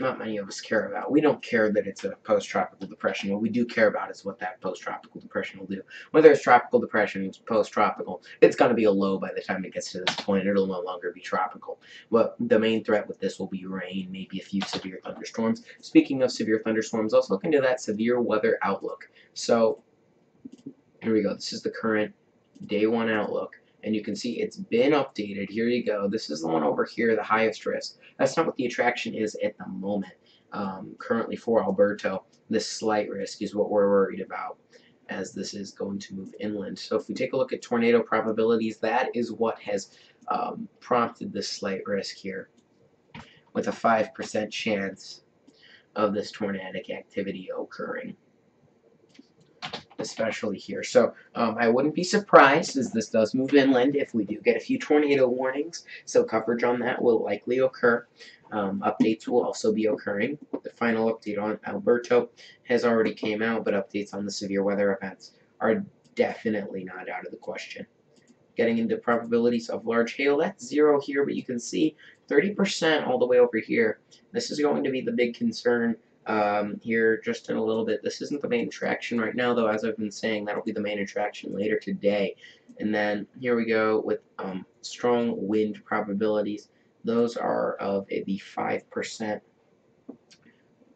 A: not many of us care about. We don't care that it's a post-tropical depression. What we do care about is what that post-tropical depression will do. Whether it's tropical depression, it's post-tropical, it's going to be a low by the time it gets to this point. It'll no longer be tropical. Well, the main threat with this will be rain, maybe a few severe thunderstorms. Speaking of severe thunderstorms, let's look into that severe weather outlook. So here we go. This is the current day 1 outlook. And you can see it's been updated. Here you go. This is the one over here, the highest risk. That's not what the attraction is at the moment. Currently for Alberto, this slight risk is what we're worried about, as this is going to move inland. So if we take a look at tornado probabilities, that is what has prompted this slight risk here, with a 5% chance of this tornadic activity occurring, especially here. So I wouldn't be surprised, as this does move inland, if we do get a few tornado warnings. So coverage on that will likely occur. Updates will also be occurring. The final update on Alberto has already came out, but updates on the severe weather events are definitely not out of the question. Getting into probabilities of large hail, that's 0 here, but you can see 30% all the way over here. This is going to be the big concern here just in a little bit. This isn't the main attraction right now, though. As I've been saying, that'll be the main attraction later today. And then here we go with strong wind probabilities. Those are of the 5%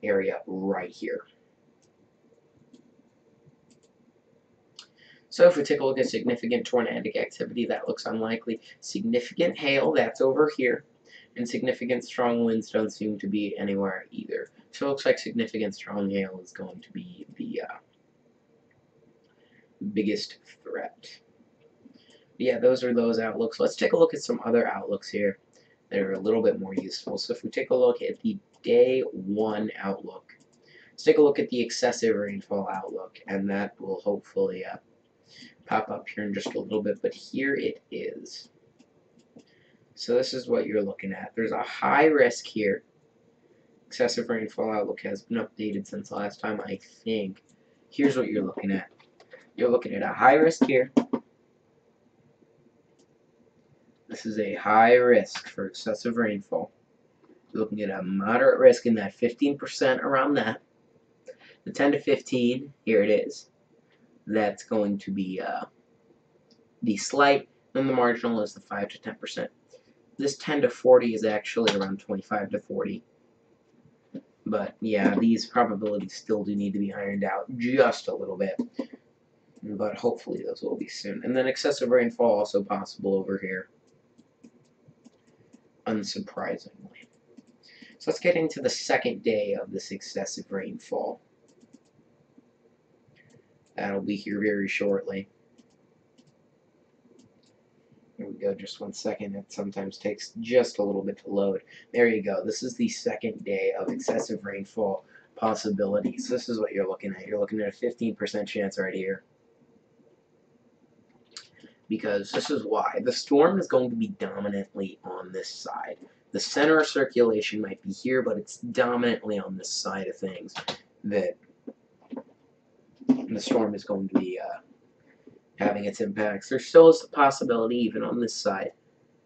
A: area right here. So if we take a look at significant tornadic activity, that looks unlikely. Significant hail, that's over here. And significant strong winds don't seem to be anywhere either. So it looks like significant strong hail is going to be the biggest threat. Yeah, those are those outlooks. Let's take a look at some other outlooks here that are a little bit more useful. So if we take a look at the day 1 outlook, let's take a look at the excessive rainfall outlook, and that will hopefully pop up here in just a little bit, but here it is. So this is what you're looking at. There's a high risk here. Excessive rainfall outlook has been updated since last time, I think. Here's what you're looking at. You're looking at a high risk here. This is a high risk for excessive rainfall. You're looking at a moderate risk in that 15% around that. The 10 to 15, here it is. That's going to be the slight, and the marginal is the 5 to 10%. This 10 to 40 is actually around 25 to 40. But yeah, these probabilities still do need to be ironed out just a little bit. But hopefully those will be soon. And then excessive rainfall also possible over here, unsurprisingly. So let's get into the second day of this excessive rainfall. That'll be here very shortly. Here we go, just 1 second. It sometimes takes just a little bit to load. There you go. This is the second day of excessive rainfall possibilities. This is what you're looking at. You're looking at a 15% chance right here. Because this is why. The storm is going to be dominantly on this side. The center of circulation might be here, but it's dominantly on this side of things that the storm is going to be having its impacts. There still is a possibility, even on this side,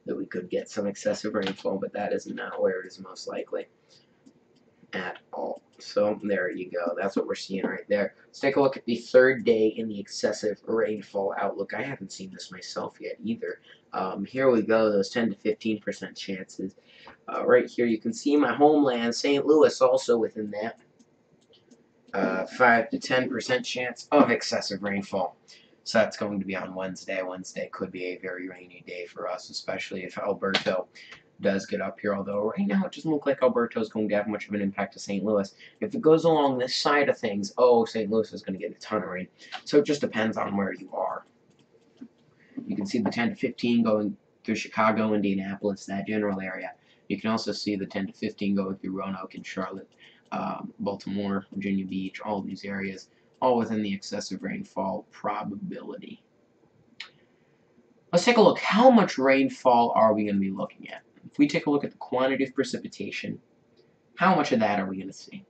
A: that we could get some excessive rainfall, but that is not where it is most likely at all. So there you go. That's what we're seeing right there. Let's take a look at the third day in the excessive rainfall outlook. I haven't seen this myself yet either. Here we go, those 10 to 15% chances. Right here you can see my homeland, St. Louis, also within that. 5 to 10% chance of excessive rainfall. So that's going to be on Wednesday. Wednesday could be a very rainy day for us, especially if Alberto does get up here, although right now it doesn't look like Alberto is going to have much of an impact to St. Louis. If it goes along this side of things, oh, St. Louis is going to get a ton of rain. So it just depends on where you are. You can see the 10 to 15 going through Chicago, Indianapolis, that general area. You can also see the 10 to 15 going through Roanoke and Charlotte, Baltimore, Virginia Beach, all these areas, all within the excessive rainfall probability. Let's take a look. How much rainfall are we going to be looking at? If we take a look at the quantity of precipitation, how much of that are we going to see?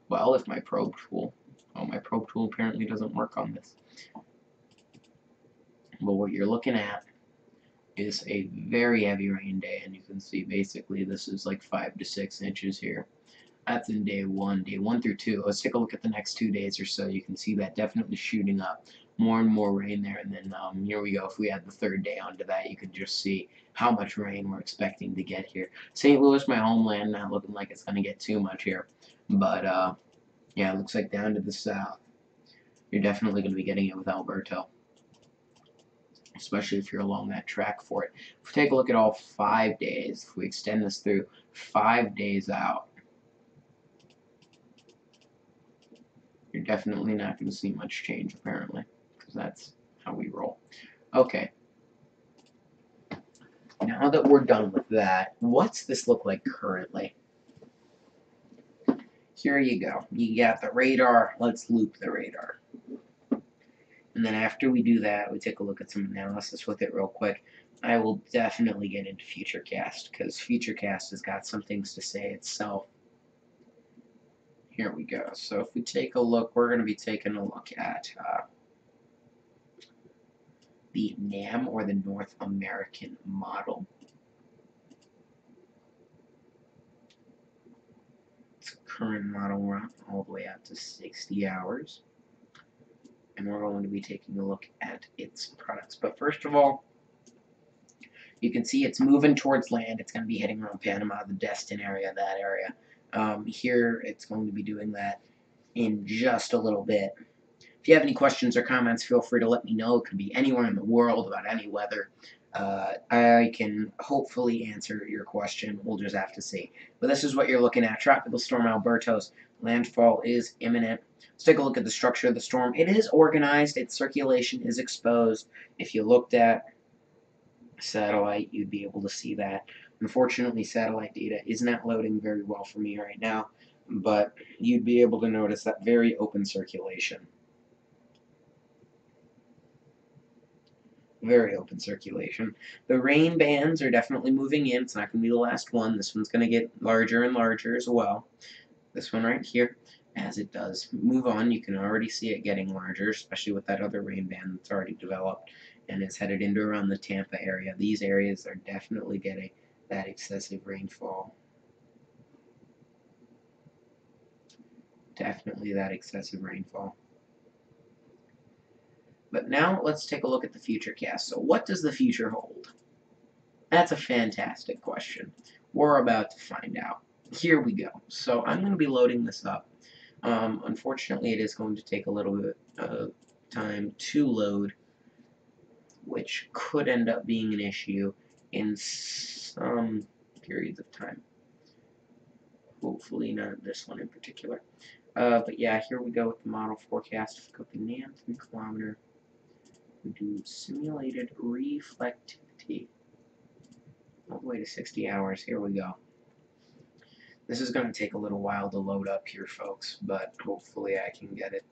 A: Well, if my probe tool, my probe tool apparently doesn't work on this. But what you're looking at is a very heavy rain day, and you can see basically this is like 5 to 6 inches here. That's in day 1 through 2. Let's take a look at the next 2 days or so. You can see that definitely shooting up. More and more rain there, and then here we go. If we add the third day onto that, you can just see how much rain we're expecting to get here. St. Louis, my homeland, not looking like it's going to get too much here. But, yeah, it looks like down to the south, you're definitely going to be getting it with Alberto, especially if you're along that track for it. If we take a look at all 5 days, if we extend this through 5 days out, you're definitely not going to see much change, apparently, because that's how we roll. Okay. Now that we're done with that, what's this look like currently? Here you go. You got the radar. Let's loop the radar. And then after we do that, we take a look at some analysis with it real quick. I will definitely get into Futurecast, because Futurecast has got some things to say itself. Here we go. So if we take a look, we're going to be taking a look at the NAM, or the North American model. Its current model run all the way out to 60 hours. And we're going to be taking a look at its products. But first of all, you can see it's moving towards land. It's going to be heading around Panama, the Destin area, that area. Here, it's going to be doing that in just a little bit. If you have any questions or comments, feel free to let me know. It could be anywhere in the world about any weather. I can hopefully answer your question. We'll just have to see. But this is what you're looking at. Tropical Storm Alberto's landfall is imminent. Let's take a look at the structure of the storm. It is organized. Its circulation is exposed. If you looked at satellite, you'd be able to see that. Unfortunately, satellite data is not loading very well for me right now, but you'd be able to notice that very open circulation. Very open circulation. The rain bands are definitely moving in. It's not going to be the last one. This one's going to get larger and larger as well. This one right here, as it does move on, you can already see it getting larger, especially with that other rain band that's already developed and is headed into around the Tampa area. These areas are definitely getting that excessive rainfall. Definitely that excessive rainfall. But now let's take a look at the future cast. So what does the future hold? That's a fantastic question. We're about to find out. Here we go. So I'm going to be loading this up. Unfortunately, it is going to take a little bit of time to load, which could end up being an issue in some periods of time. Hopefully not this one in particular. But yeah, here we go with the model forecast. Go to NAM 3 kilometer. We do simulated reflectivity. All the way to 60 hours. Here we go. This is going to take a little while to load up here, folks, but hopefully I can get it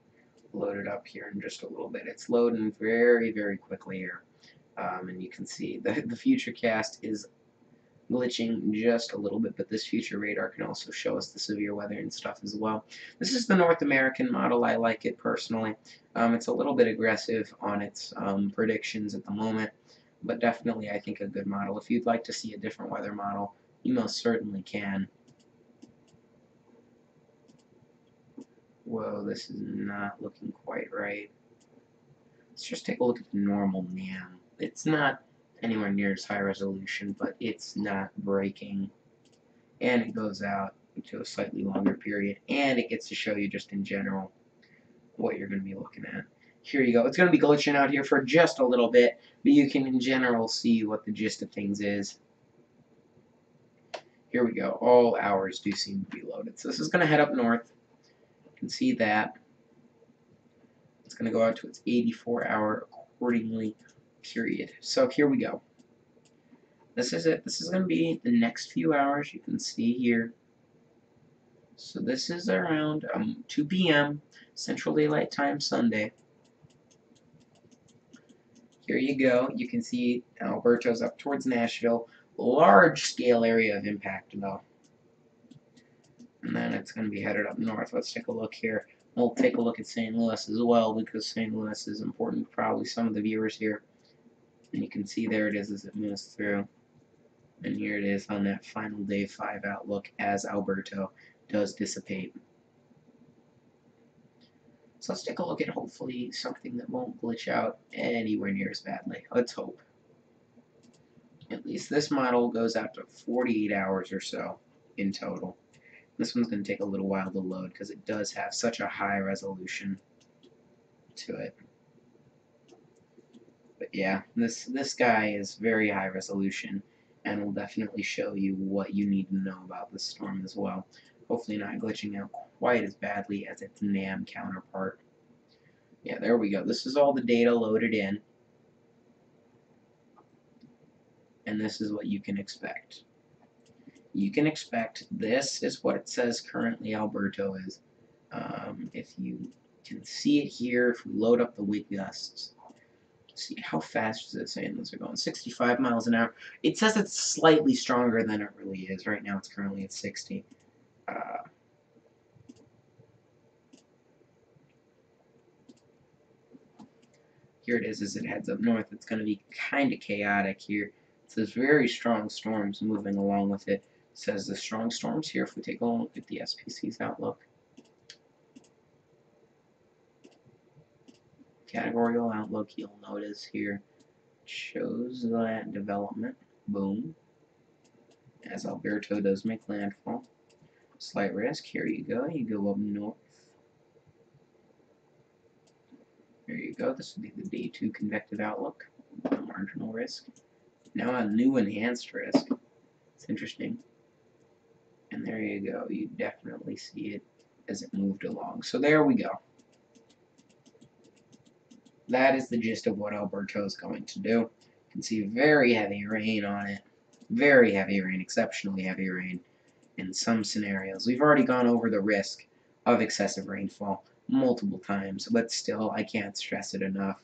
A: loaded up here in just a little bit. It's loading very, very quickly here. And you can see the future cast is glitching just a little bit, but this future radar can also show us the severe weather and stuff as well. This is the North American model. I like it personally. It's a little bit aggressive on its predictions at the moment, but definitely I think a good model. If you'd like to see a different weather model, you most certainly can. Whoa, this is not looking quite right. Let's just take a look at the normal NAM. It's not anywhere near as high resolution, but it's not breaking. And it goes out to a slightly longer period, and it gets to show you just in general what you're going to be looking at. Here you go. It's going to be glitching out here for just a little bit, but you can in general see what the gist of things is. Here we go. All hours do seem to be loaded. So this is going to head up north. You can see that. It's going to go out to its 84-hour accordingly period. So here we go. This is it. This is going to be the next few hours. You can see here. So this is around 2 p.m. Central Daylight Time Sunday. Here you go. You can see Alberto's up towards Nashville. Large scale area of impact though. And then it's going to be headed up north. Let's take a look here. We'll take a look at St. Louis as well, because St. Louis is important for probably some of the viewers here. And you can see there it is as it moves through. And here it is on that final day 5 outlook as Alberto does dissipate. So let's take a look at hopefully something that won't glitch out anywhere near as badly. Let's hope. At least this model goes out to 48 hours or so in total. This one's going to take a little while to load because it does have such a high resolution to it. But yeah, this guy is very high resolution and will definitely show you what you need to know about the storm as well. Hopefully not glitching out quite as badly as its NAM counterpart. Yeah, there we go. This is all the data loaded in. And this is what you can expect. You can expect this is what it says currently Alberto is. If you can see it here, if we load up the wind gusts, see how fast is it saying those are going? 65 miles an hour. It says it's slightly stronger than it really is. Right now it's currently at 60. Here it is as it heads up north. It's going to be kind of chaotic here. It says very strong storms moving along with it. It says the strong storms here. If we take a look at the SPC's outlook. Categorical outlook, you'll notice here shows that development. Boom. As Alberto does make landfall. Slight risk. Here you go. You go up north. There you go. This would be the day 2 convective outlook. Marginal risk. Now a new enhanced risk. It's interesting. And there you go. You definitely see it as it moved along. So there we go. That is the gist of what Alberto is going to do. You can see very heavy rain on it. Very heavy rain, exceptionally heavy rain in some scenarios. We've already gone over the risk of excessive rainfall multiple times, but still, I can't stress it enough.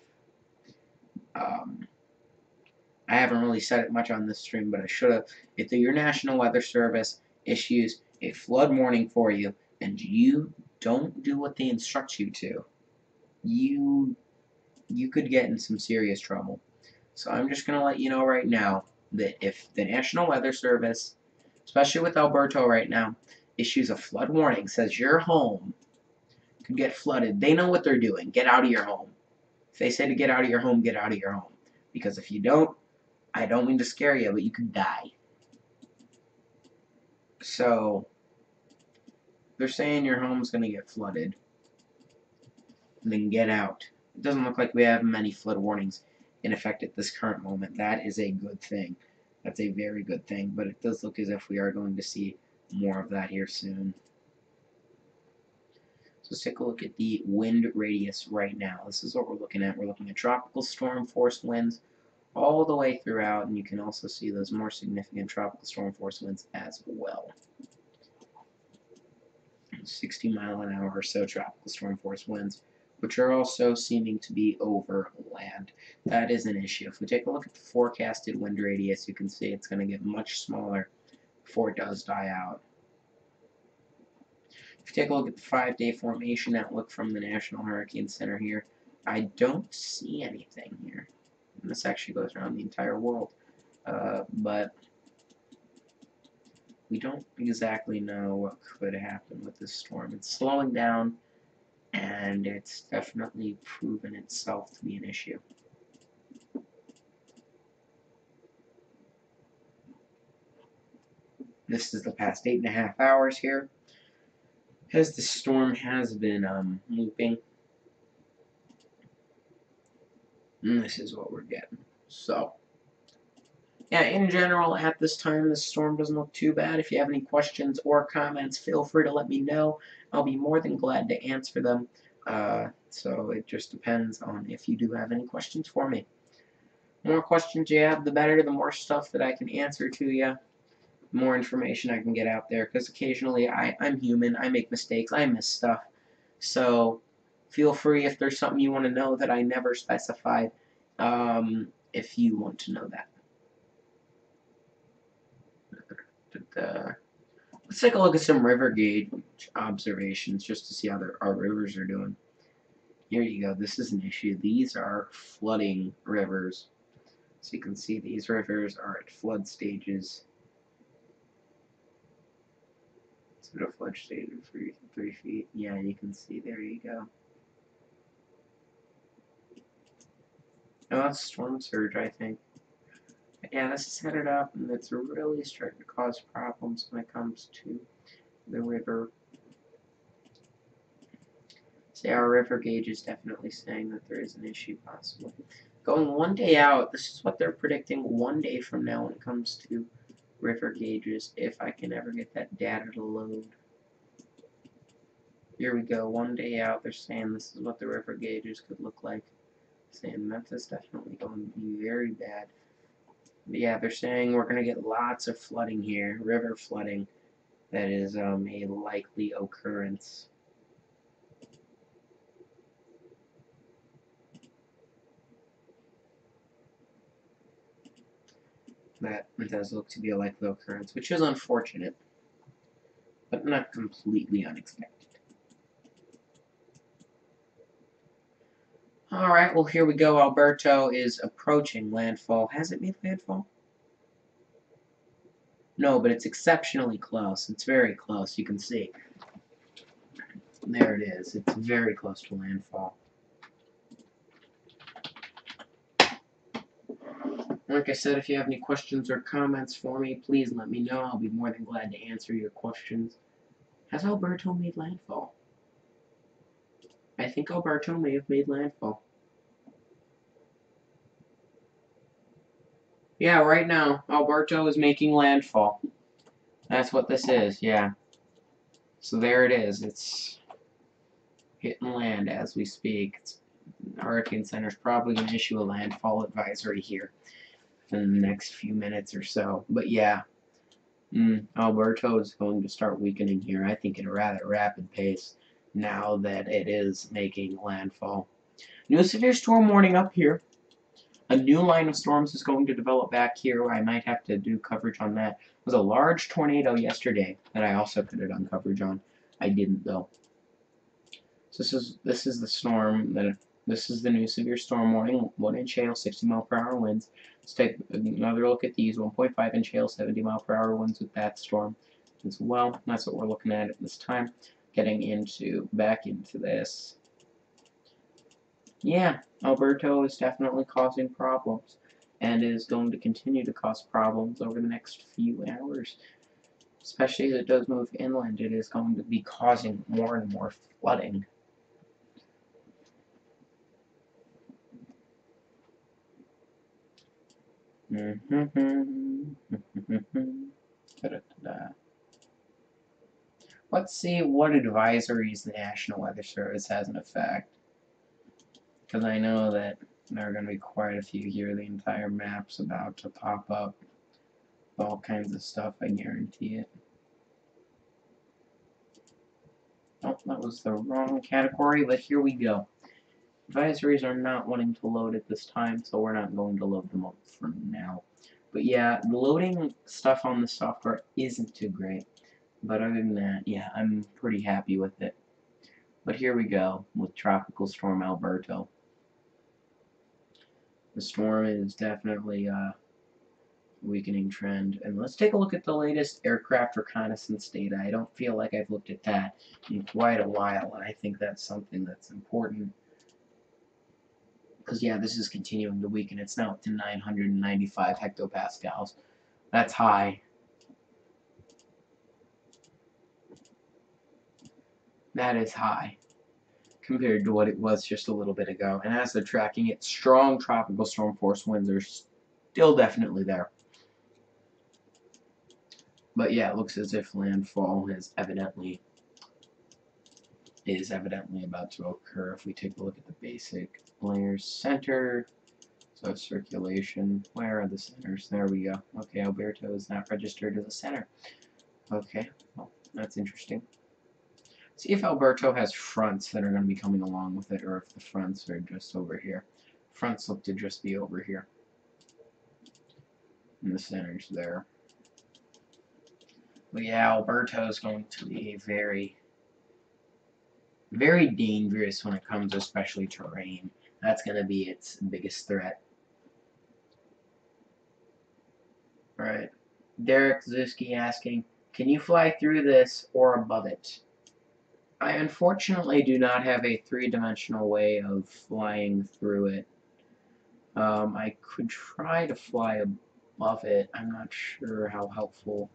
A: I haven't really said it much on this stream, but I should have. If your National Weather Service issues a flood warning for you and you don't do what they instruct you to, you could get in some serious trouble. So I'm just going to let you know right now that if the National Weather Service, especially with Alberto right now, issues a flood warning, says your home could get flooded, they know what they're doing. Get out of your home. If they say to get out of your home, get out of your home. Because if you don't, I don't mean to scare you, but you could die. So, they're saying your home's going to get flooded. Then get out. It doesn't look like we have many flood warnings in effect at this current moment. That is a good thing. That's a very good thing. But it does look as if we are going to see more of that here soon. So let's take a look at the wind radius right now. This is what we're looking at. We're looking at tropical storm force winds all the way throughout, and you can also see those more significant tropical storm force winds as well. 60 mile an hour or so tropical storm force winds, which are also seeming to be over land. That is an issue. If we take a look at the forecasted wind radius, you can see it's going to get much smaller before it does die out. If you take a look at the 5-day formation outlook from the National Hurricane Center here, I don't see anything here. And this actually goes around the entire world. But we don't exactly know what could happen with this storm. It's slowing down, and it's definitely proven itself to be an issue. This is the past 8.5 hours here, as the storm has been looping. And this is what we're getting. So, yeah, in general, at this time, the storm doesn't look too bad. If you have any questions or comments, feel free to let me know. I'll be more than glad to answer them. So it just depends on if you do have any questions for me. The more questions you have, the better. The more stuff that I can answer to you, the more information I can get out there. Because occasionally, I'm human. I make mistakes. I miss stuff. So feel free if there's something you want to know that I never specified, if you want to know that. Let's take a look at some river gauge observations just to see how our rivers are doing. Here you go. This is an issue. These are flooding rivers. So you can see these rivers are at flood stages. It's at a flood stage of 3 feet. Yeah, you can see. There you go. Oh, that's storm surge, I think. But yeah, this is headed up, and it's really starting to cause problems when it comes to the river. See, our river gauge is definitely saying that there is an issue possible. Going 1 day out, this is what they're predicting 1 day from now when it comes to river gauges, if I can ever get that data to load. Here we go, 1 day out, they're saying this is what the river gauges could look like. Saying Memphis definitely going to be very bad. But yeah, they're saying we're going to get lots of flooding here, river flooding. That is a likely occurrence. That does look to be a likely occurrence, which is unfortunate, but not completely unexpected. Alright, well here we go. Alberto is approaching landfall. Has it made landfall? No, but it's exceptionally close. It's very close, you can see. There it is. It's very close to landfall. Like I said, if you have any questions or comments for me, please let me know. I'll be more than glad to answer your questions. Has Alberto made landfall? I think Alberto may have made landfall. Yeah, right now, Alberto is making landfall. That's what this is, yeah. So there it is. It's hitting land as we speak. Hurricane Center's probably going to issue a landfall advisory here in the next few minutes or so. But yeah, Alberto is going to start weakening here, I think, at a rather rapid pace now that it is making landfall. New severe storm warning up here. A new line of storms is going to develop back here. I might have to do coverage on that. There was a large tornado yesterday that I also could have done coverage on. I didn't though. So this is the storm that this is the new severe storm warning. 1-inch hail, 60-mile-per-hour winds. Let's take another look at these. 1.5-inch hail, 70-mile-per-hour winds with that storm as well. That's what we're looking at this time. Getting back into this. Yeah, Alberto is definitely causing problems and is going to continue to cause problems over the next few hours. Especially as it does move inland, it is going to be causing more and more flooding. Let's see what advisories the National Weather Service has in effect. Because I know that there are going to be quite a few here. The entire map's about to pop up. All kinds of stuff, I guarantee it. Oh, that was the wrong category, but here we go. Advisories are not wanting to load at this time, so we're not going to load them up for now. But yeah, loading stuff on the software isn't too great. But other than that, yeah, I'm pretty happy with it. But here we go with Tropical Storm Alberto. The storm is definitely a weakening trend. And let's take a look at the latest aircraft reconnaissance data. I don't feel like I've looked at that in quite a while, and I think that's something that's important. Because, yeah, this is continuing to weaken. It's now up to 995 hectopascals. That's high. That is high compared to what it was just a little bit ago. And as they're tracking it, strong tropical storm force winds are still definitely there. But yeah, it looks as if landfall is evidently about to occur. If we take a look at the basic layers center, so circulation, where are the centers? There we go. Okay, Alberto is not registered as a center. Okay, well, that's interesting. See if Alberto has fronts that are going to be coming along with it, or if the fronts are just over here. Fronts look to just be over here. And the center's there. But yeah, Alberto is going to be very, very dangerous when it comes to especially terrain. That's going to be its biggest threat. Alright. Derek Zuski asking, can you fly through this or above it? I unfortunately do not have a three-dimensional way of flying through it. I could try to fly above it. I'm not sure how helpful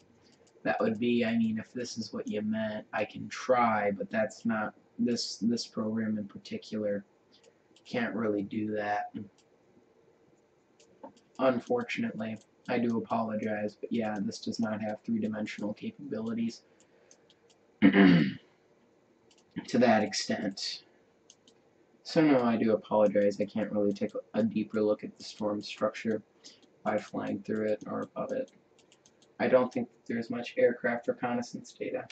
A: that would be. I mean, if this is what you meant, I can try, but that's not this program in particular can't really do that. Unfortunately, I do apologize, but yeah, this does not have three-dimensional capabilities to that extent. So no, I do apologize. I can't really take a deeper look at the storm structure by flying through it or above it. I don't think there's much aircraft reconnaissance data.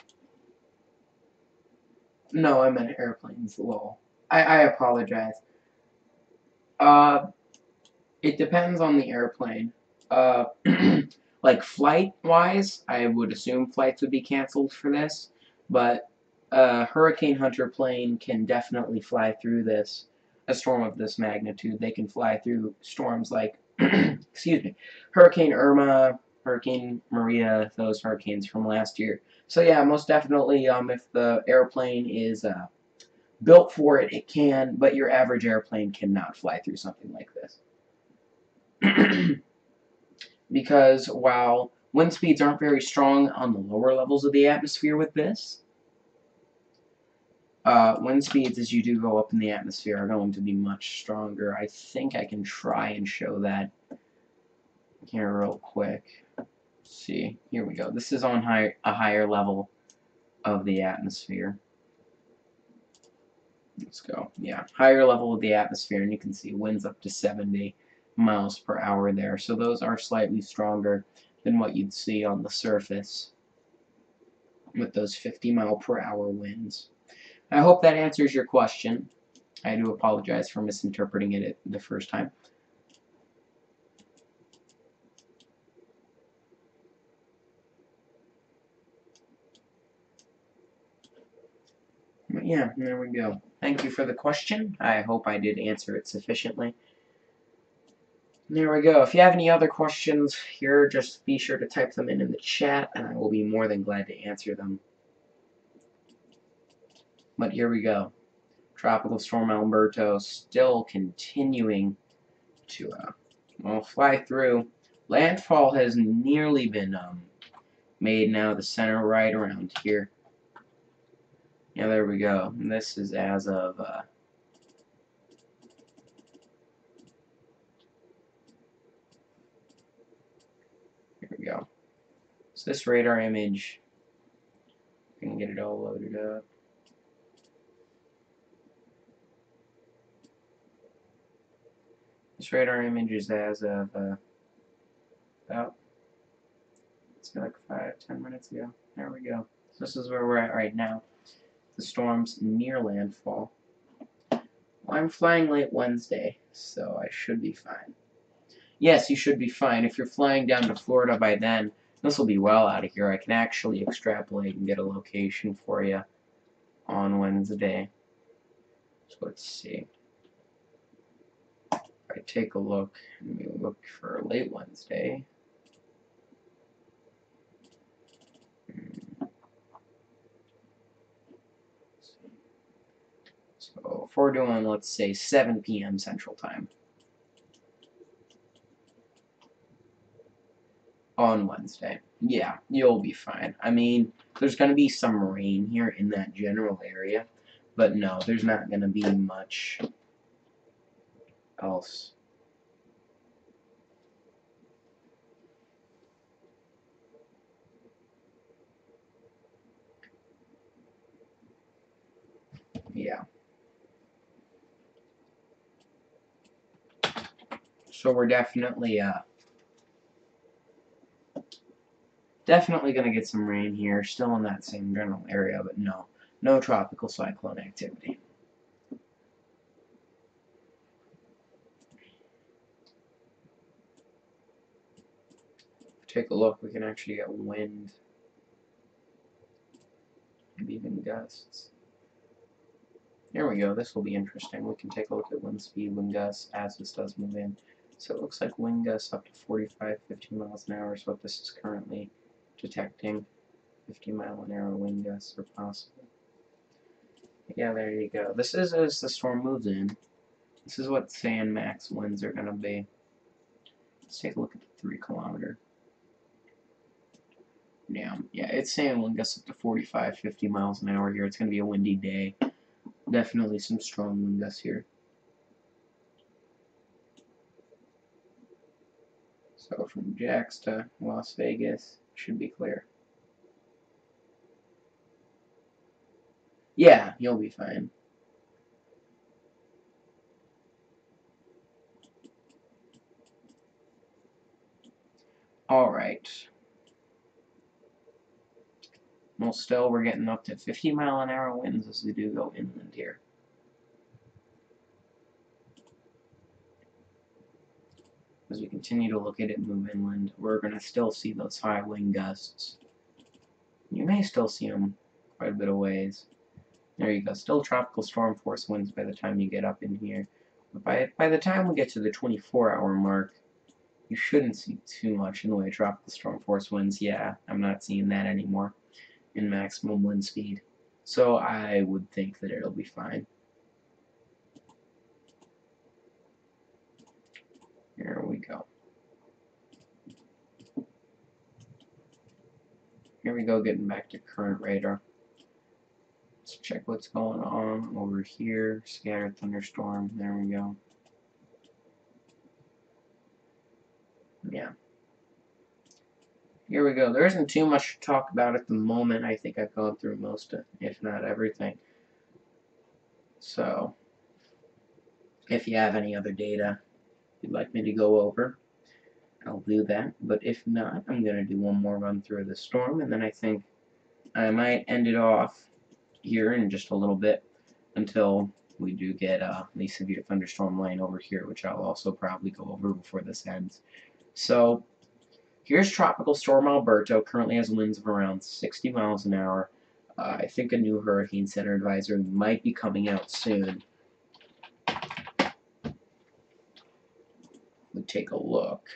A: No, I meant airplanes, lol. I apologize. It depends on the airplane. Like flight-wise, I would assume flights would be canceled for this, but a Hurricane Hunter plane can definitely fly through this. A storm of this magnitude, they can fly through storms like, excuse me, Hurricane Irma, Hurricane Maria, those hurricanes from last year. So yeah, most definitely, if the airplane is built for it, it can, but your average airplane cannot fly through something like this. Because while wind speeds aren't very strong on the lower levels of the atmosphere with this, wind speeds as you do go up in the atmosphere are going to be much stronger. I think I can try and show that here real quick. See, here we go. This is on a higher level of the atmosphere. Let's go. Yeah, higher level of the atmosphere, and you can see winds up to 70 miles per hour there. So those are slightly stronger than what you'd see on the surface with those 50-mile-per-hour winds. I hope that answers your question. I do apologize for misinterpreting it the first time. But yeah, there we go. Thank you for the question. I hope I did answer it sufficiently. There we go. If you have any other questions here, just be sure to type them in the chat, and I will be more than glad to answer them. But here we go. Tropical Storm Alberto still continuing to fly through. Landfall has nearly been made now. The center right around here. Yeah, there we go. And this is as of here we go. So this radar image, I can get it all loaded up. This radar image is as of about, let's say like 5-10 minutes ago. There we go. So this is where we're at right now. The storm's near landfall. Well, I'm flying late Wednesday, so I should be fine. Yes, you should be fine. If you're flying down to Florida by then, this will be well out of here. I can actually extrapolate and get a location for you on Wednesday. So let's see. If I take a look, and we look for late Wednesday. So if we're doing, let's say, 7 p.m. Central Time on Wednesday, yeah, you'll be fine. I mean, there's going to be some rain here in that general area, but no, there's not going to be much else. Yeah. So we're definitely going to get some rain here, still in that same general area, but no tropical cyclone activity. Take a look, we can actually get wind, maybe even gusts. There we go, this will be interesting. We can take a look at wind speed, wind gusts, as this does move in. So it looks like wind gusts up to 45, 50 miles an hour is what this is currently detecting. 50-mile-an-hour wind gusts are possible. Yeah, there you go. This is as the storm moves in. This is what sand max winds are going to be. Let's take a look at the 3-kilometer. Yeah, it's saying wind gusts up to 45, 50 miles an hour here. It's going to be a windy day. Definitely some strong wind gusts here. So from Jax to Las Vegas should be clear. Yeah, you'll be fine. Alright. Well, still, we're getting up to 50-mile-an-hour winds as we do go inland here. As we continue to look at it move inland, we're going to still see those high wind gusts. You may still see them quite a bit of ways. There you go. Still tropical storm force winds by the time you get up in here. But by the time we get to the 24-hour mark, you shouldn't see too much in the way of tropical storm force winds. Yeah, I'm not seeing that anymore in maximum wind speed. So I would think that it'll be fine. Here we go. Here we go, getting back to current radar. Let's check what's going on over here. Scattered thunderstorm. There we go. Yeah. here we go. There isn't too much to talk about at the moment. I think I've gone through most of, if not everything. So, if you have any other data you'd like me to go over, I'll do that. But if not, I'm going to do one more run through the storm, and then I think I might end it off here in just a little bit until we do get the severe thunderstorm line over here, which I'll also probably go over before this ends. So, here's Tropical Storm Alberto. Currently has winds of around 60 miles an hour. I think a new Hurricane Center advisory might be coming out soon. We'll take a look.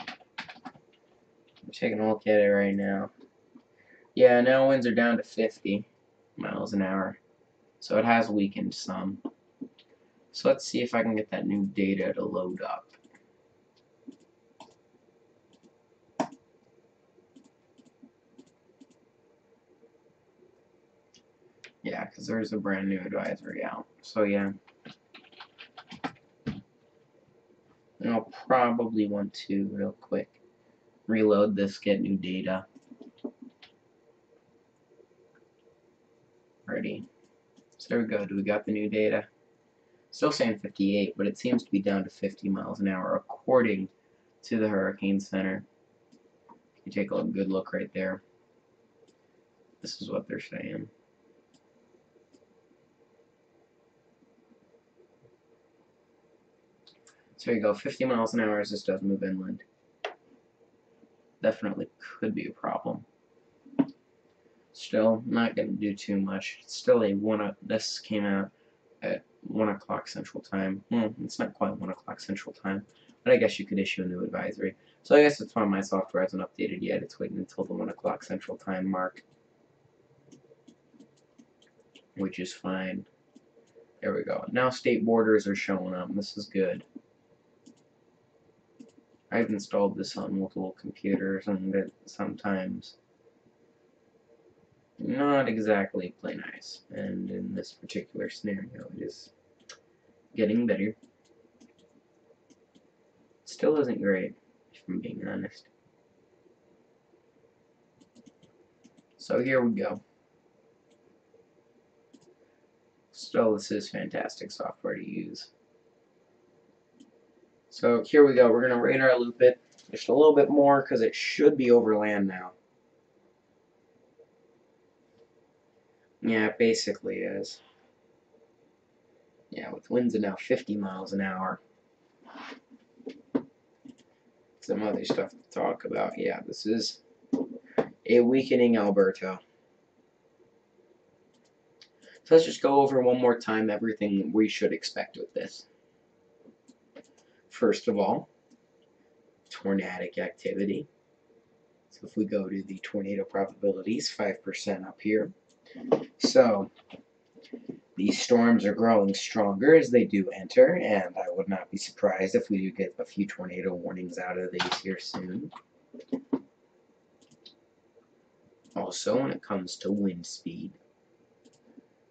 A: I'm taking a look at it right now. Yeah, now winds are down to 50 miles an hour. So it has weakened some. So let's see if I can get that new data to load up. Yeah, because there's a brand new advisory out. So yeah. And I'll probably want to, real quick, reload this, get new data. Ready. So there we go. Do we got the new data? Still saying 58, but it seems to be down to 50 miles an hour according to the Hurricane Center. You take a good look right there. This is what they're saying. So there you go, 50 miles an hour as this does move inland. Definitely could be a problem. Still, not going to do too much. It's still a 1 this came out at 1 o'clock Central Time. Well, it's not quite 1 o'clock Central Time, but I guess you could issue a new advisory. So I guess it's fine my software hasn't updated yet. It's waiting until the 1 o'clock Central Time mark, which is fine. There we go. Now state borders are showing up. This is good. I've installed this on multiple computers, and it sometimes not exactly play nice. And in this particular scenario, it is getting better. Still isn't great, if I'm being honest. So here we go. Still, this is fantastic software to use. So here we go. We're going to radar loop it just a little bit more because it should be over land now. Yeah, it basically is. Yeah, with winds of now 50 miles an hour. Some other stuff to talk about. Yeah, this is a weakening Alberto. So let's just go over one more time everything we should expect with this. First of all, tornadic activity. So if we go to the tornado probabilities, 5% up here. So these storms are growing stronger as they do enter, and I would not be surprised if we do get a few tornado warnings out of these here soon. Also, when it comes to wind speed,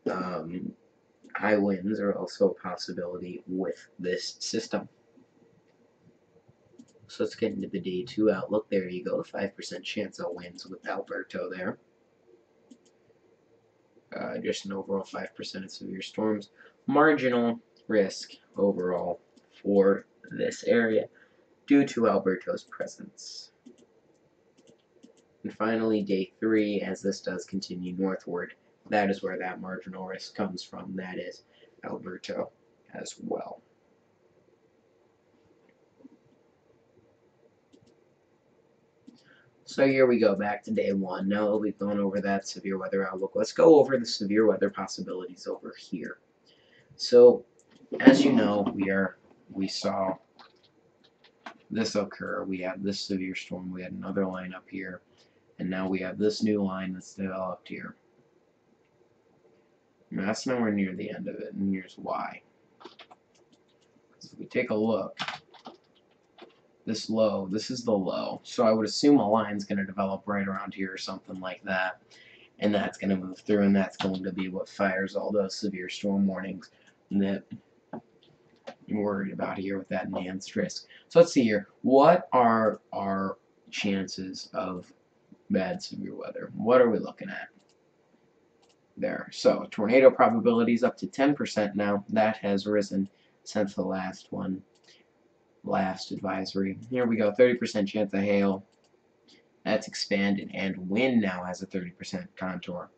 A: high winds are also a possibility with this system. So let's get into the day 2 outlook. There you go, 5% chance of winds with Alberto there. Just an overall 5% of severe storms. Marginal risk overall for this area due to Alberto's presence. And finally, day 3, as this does continue northward, that is where that marginal risk comes from. That is Alberto as well. So here we go, back to day 1. Now that we've gone over that severe weather outlook, let's go over the severe weather possibilities over here. So, as you know, we saw this occur. We had this severe storm, we had another line up here, and now we have this new line that's developed here. And that's nowhere near the end of it, and here's why. Because if we take a look, this low, this is the low. So I would assume a line's going to develop right around here or something like that. And that's going to move through, and that's going to be what fires all those severe storm warnings that worried about here with that enhanced risk. So let's see here. What are our chances of bad severe weather? What are we looking at there? So tornado probability is up to 10% now. That has risen since the last one, last advisory. Here we go, 30% chance of hail. That's expanded, and wind now has a 30% contour.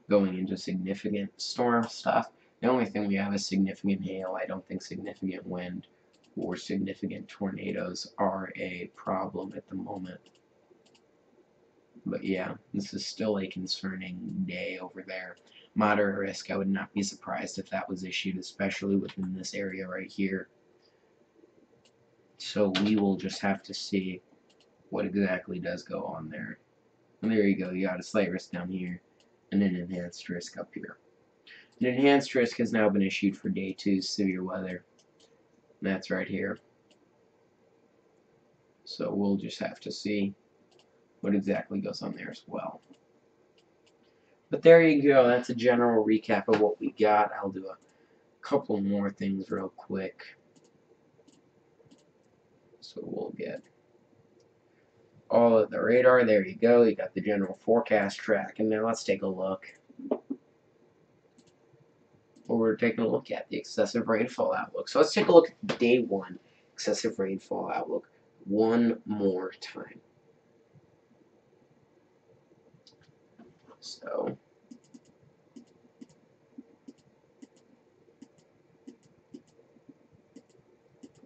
A: Going into significant storm stuff. The only thing we have is significant hail. I don't think significant wind or significant tornadoes are a problem at the moment. But yeah, this is still a concerning day over there. Moderate risk, I would not be surprised if that was issued, especially within this area right here. So we will just have to see what exactly does go on there. And there you go, you got a slight risk down here, and an enhanced risk up here. An enhanced risk has now been issued for day 2's severe weather. And that's right here. So we'll just have to see what exactly goes on there as well. But there you go, that's a general recap of what we got. I'll do a couple more things real quick. So we'll get all of the radar. There you go. You got the general forecast track. And now let's take a look. We're taking a look at the excessive rainfall outlook. So let's take a look at day 1 excessive rainfall outlook one more time. So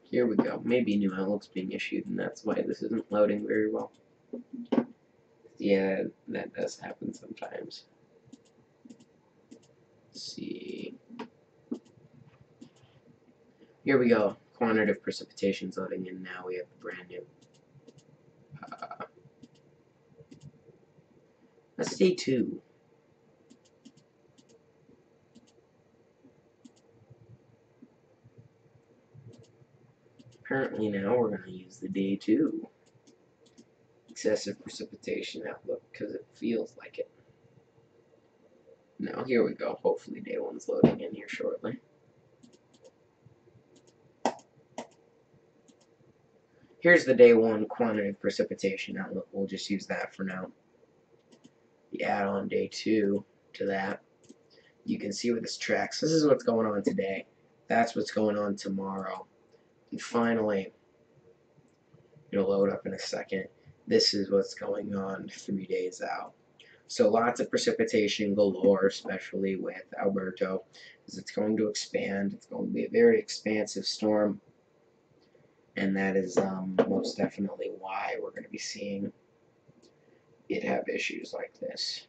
A: here we go. Maybe new outlook's being issued, and that's why this isn't loading very well. Yeah, that does happen sometimes. Let's see. Here we go. Quantitative precipitation's loading in now. We have the brand new. That's day 2. Apparently now we're going to use the day 2 excessive precipitation outlook because it feels like it. Now here we go. Hopefully day 1's loading in here shortly. Here's the day 1 quantitative precipitation outlook. We'll just use that for now. You add on day 2 to that. You can see where this tracks. This is what's going on today. That's what's going on tomorrow. And finally, it'll load up in a second. This is what's going on 3 days out. So lots of precipitation galore, especially with Alberto, because it's going to expand. It's going to be a very expansive storm. And that is most definitely why we're going to be seeing it have issues like this.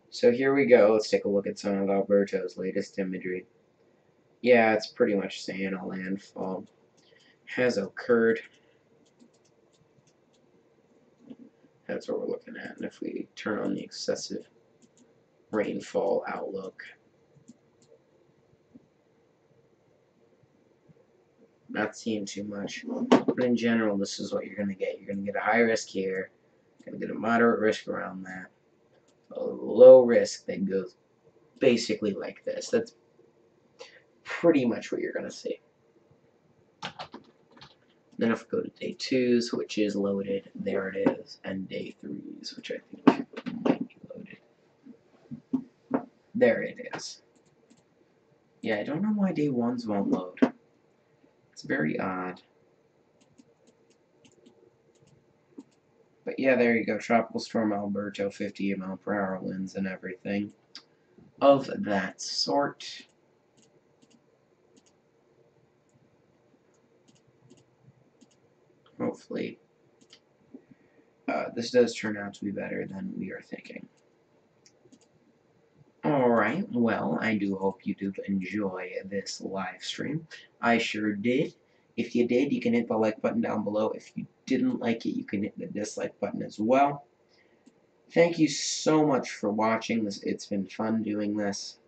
A: So here we go. Let's take a look at some of Alberto's latest imagery. Yeah, it's pretty much saying a landfall has occurred. That's what we're looking at. And if we turn on the excessive rainfall outlook, not seeing too much, but in general, this is what you're going to get. You're going to get a high risk here, you're going to get a moderate risk around that, a low risk that goes basically like this. That's pretty much what you're going to see. Then if we go to day 2's, which is loaded, there it is, and day 3's, which I think might be loaded. There it is. Yeah, I don't know why day 1's won't load. It's very odd. But yeah, there you go. Tropical Storm Alberto, 58 mile per hour winds and everything of that sort. Hopefully, this does turn out to be better than we are thinking. Alright, well, I do hope you do enjoy this live stream. I sure did. If you did, you can hit the like button down below. If you didn't like it, you can hit the dislike button as well. Thank you so much for watching this. It's been fun doing this.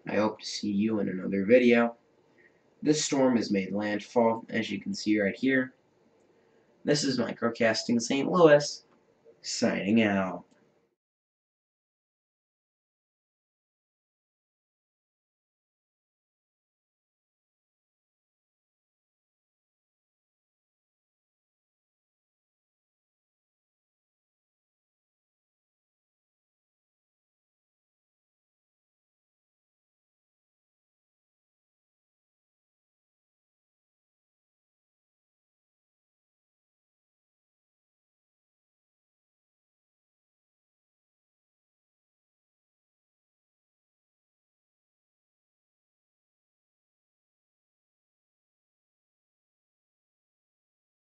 A: I hope to see you in another video. This storm has made landfall, as you can see right here. This is Microcasting St. Louis, signing out.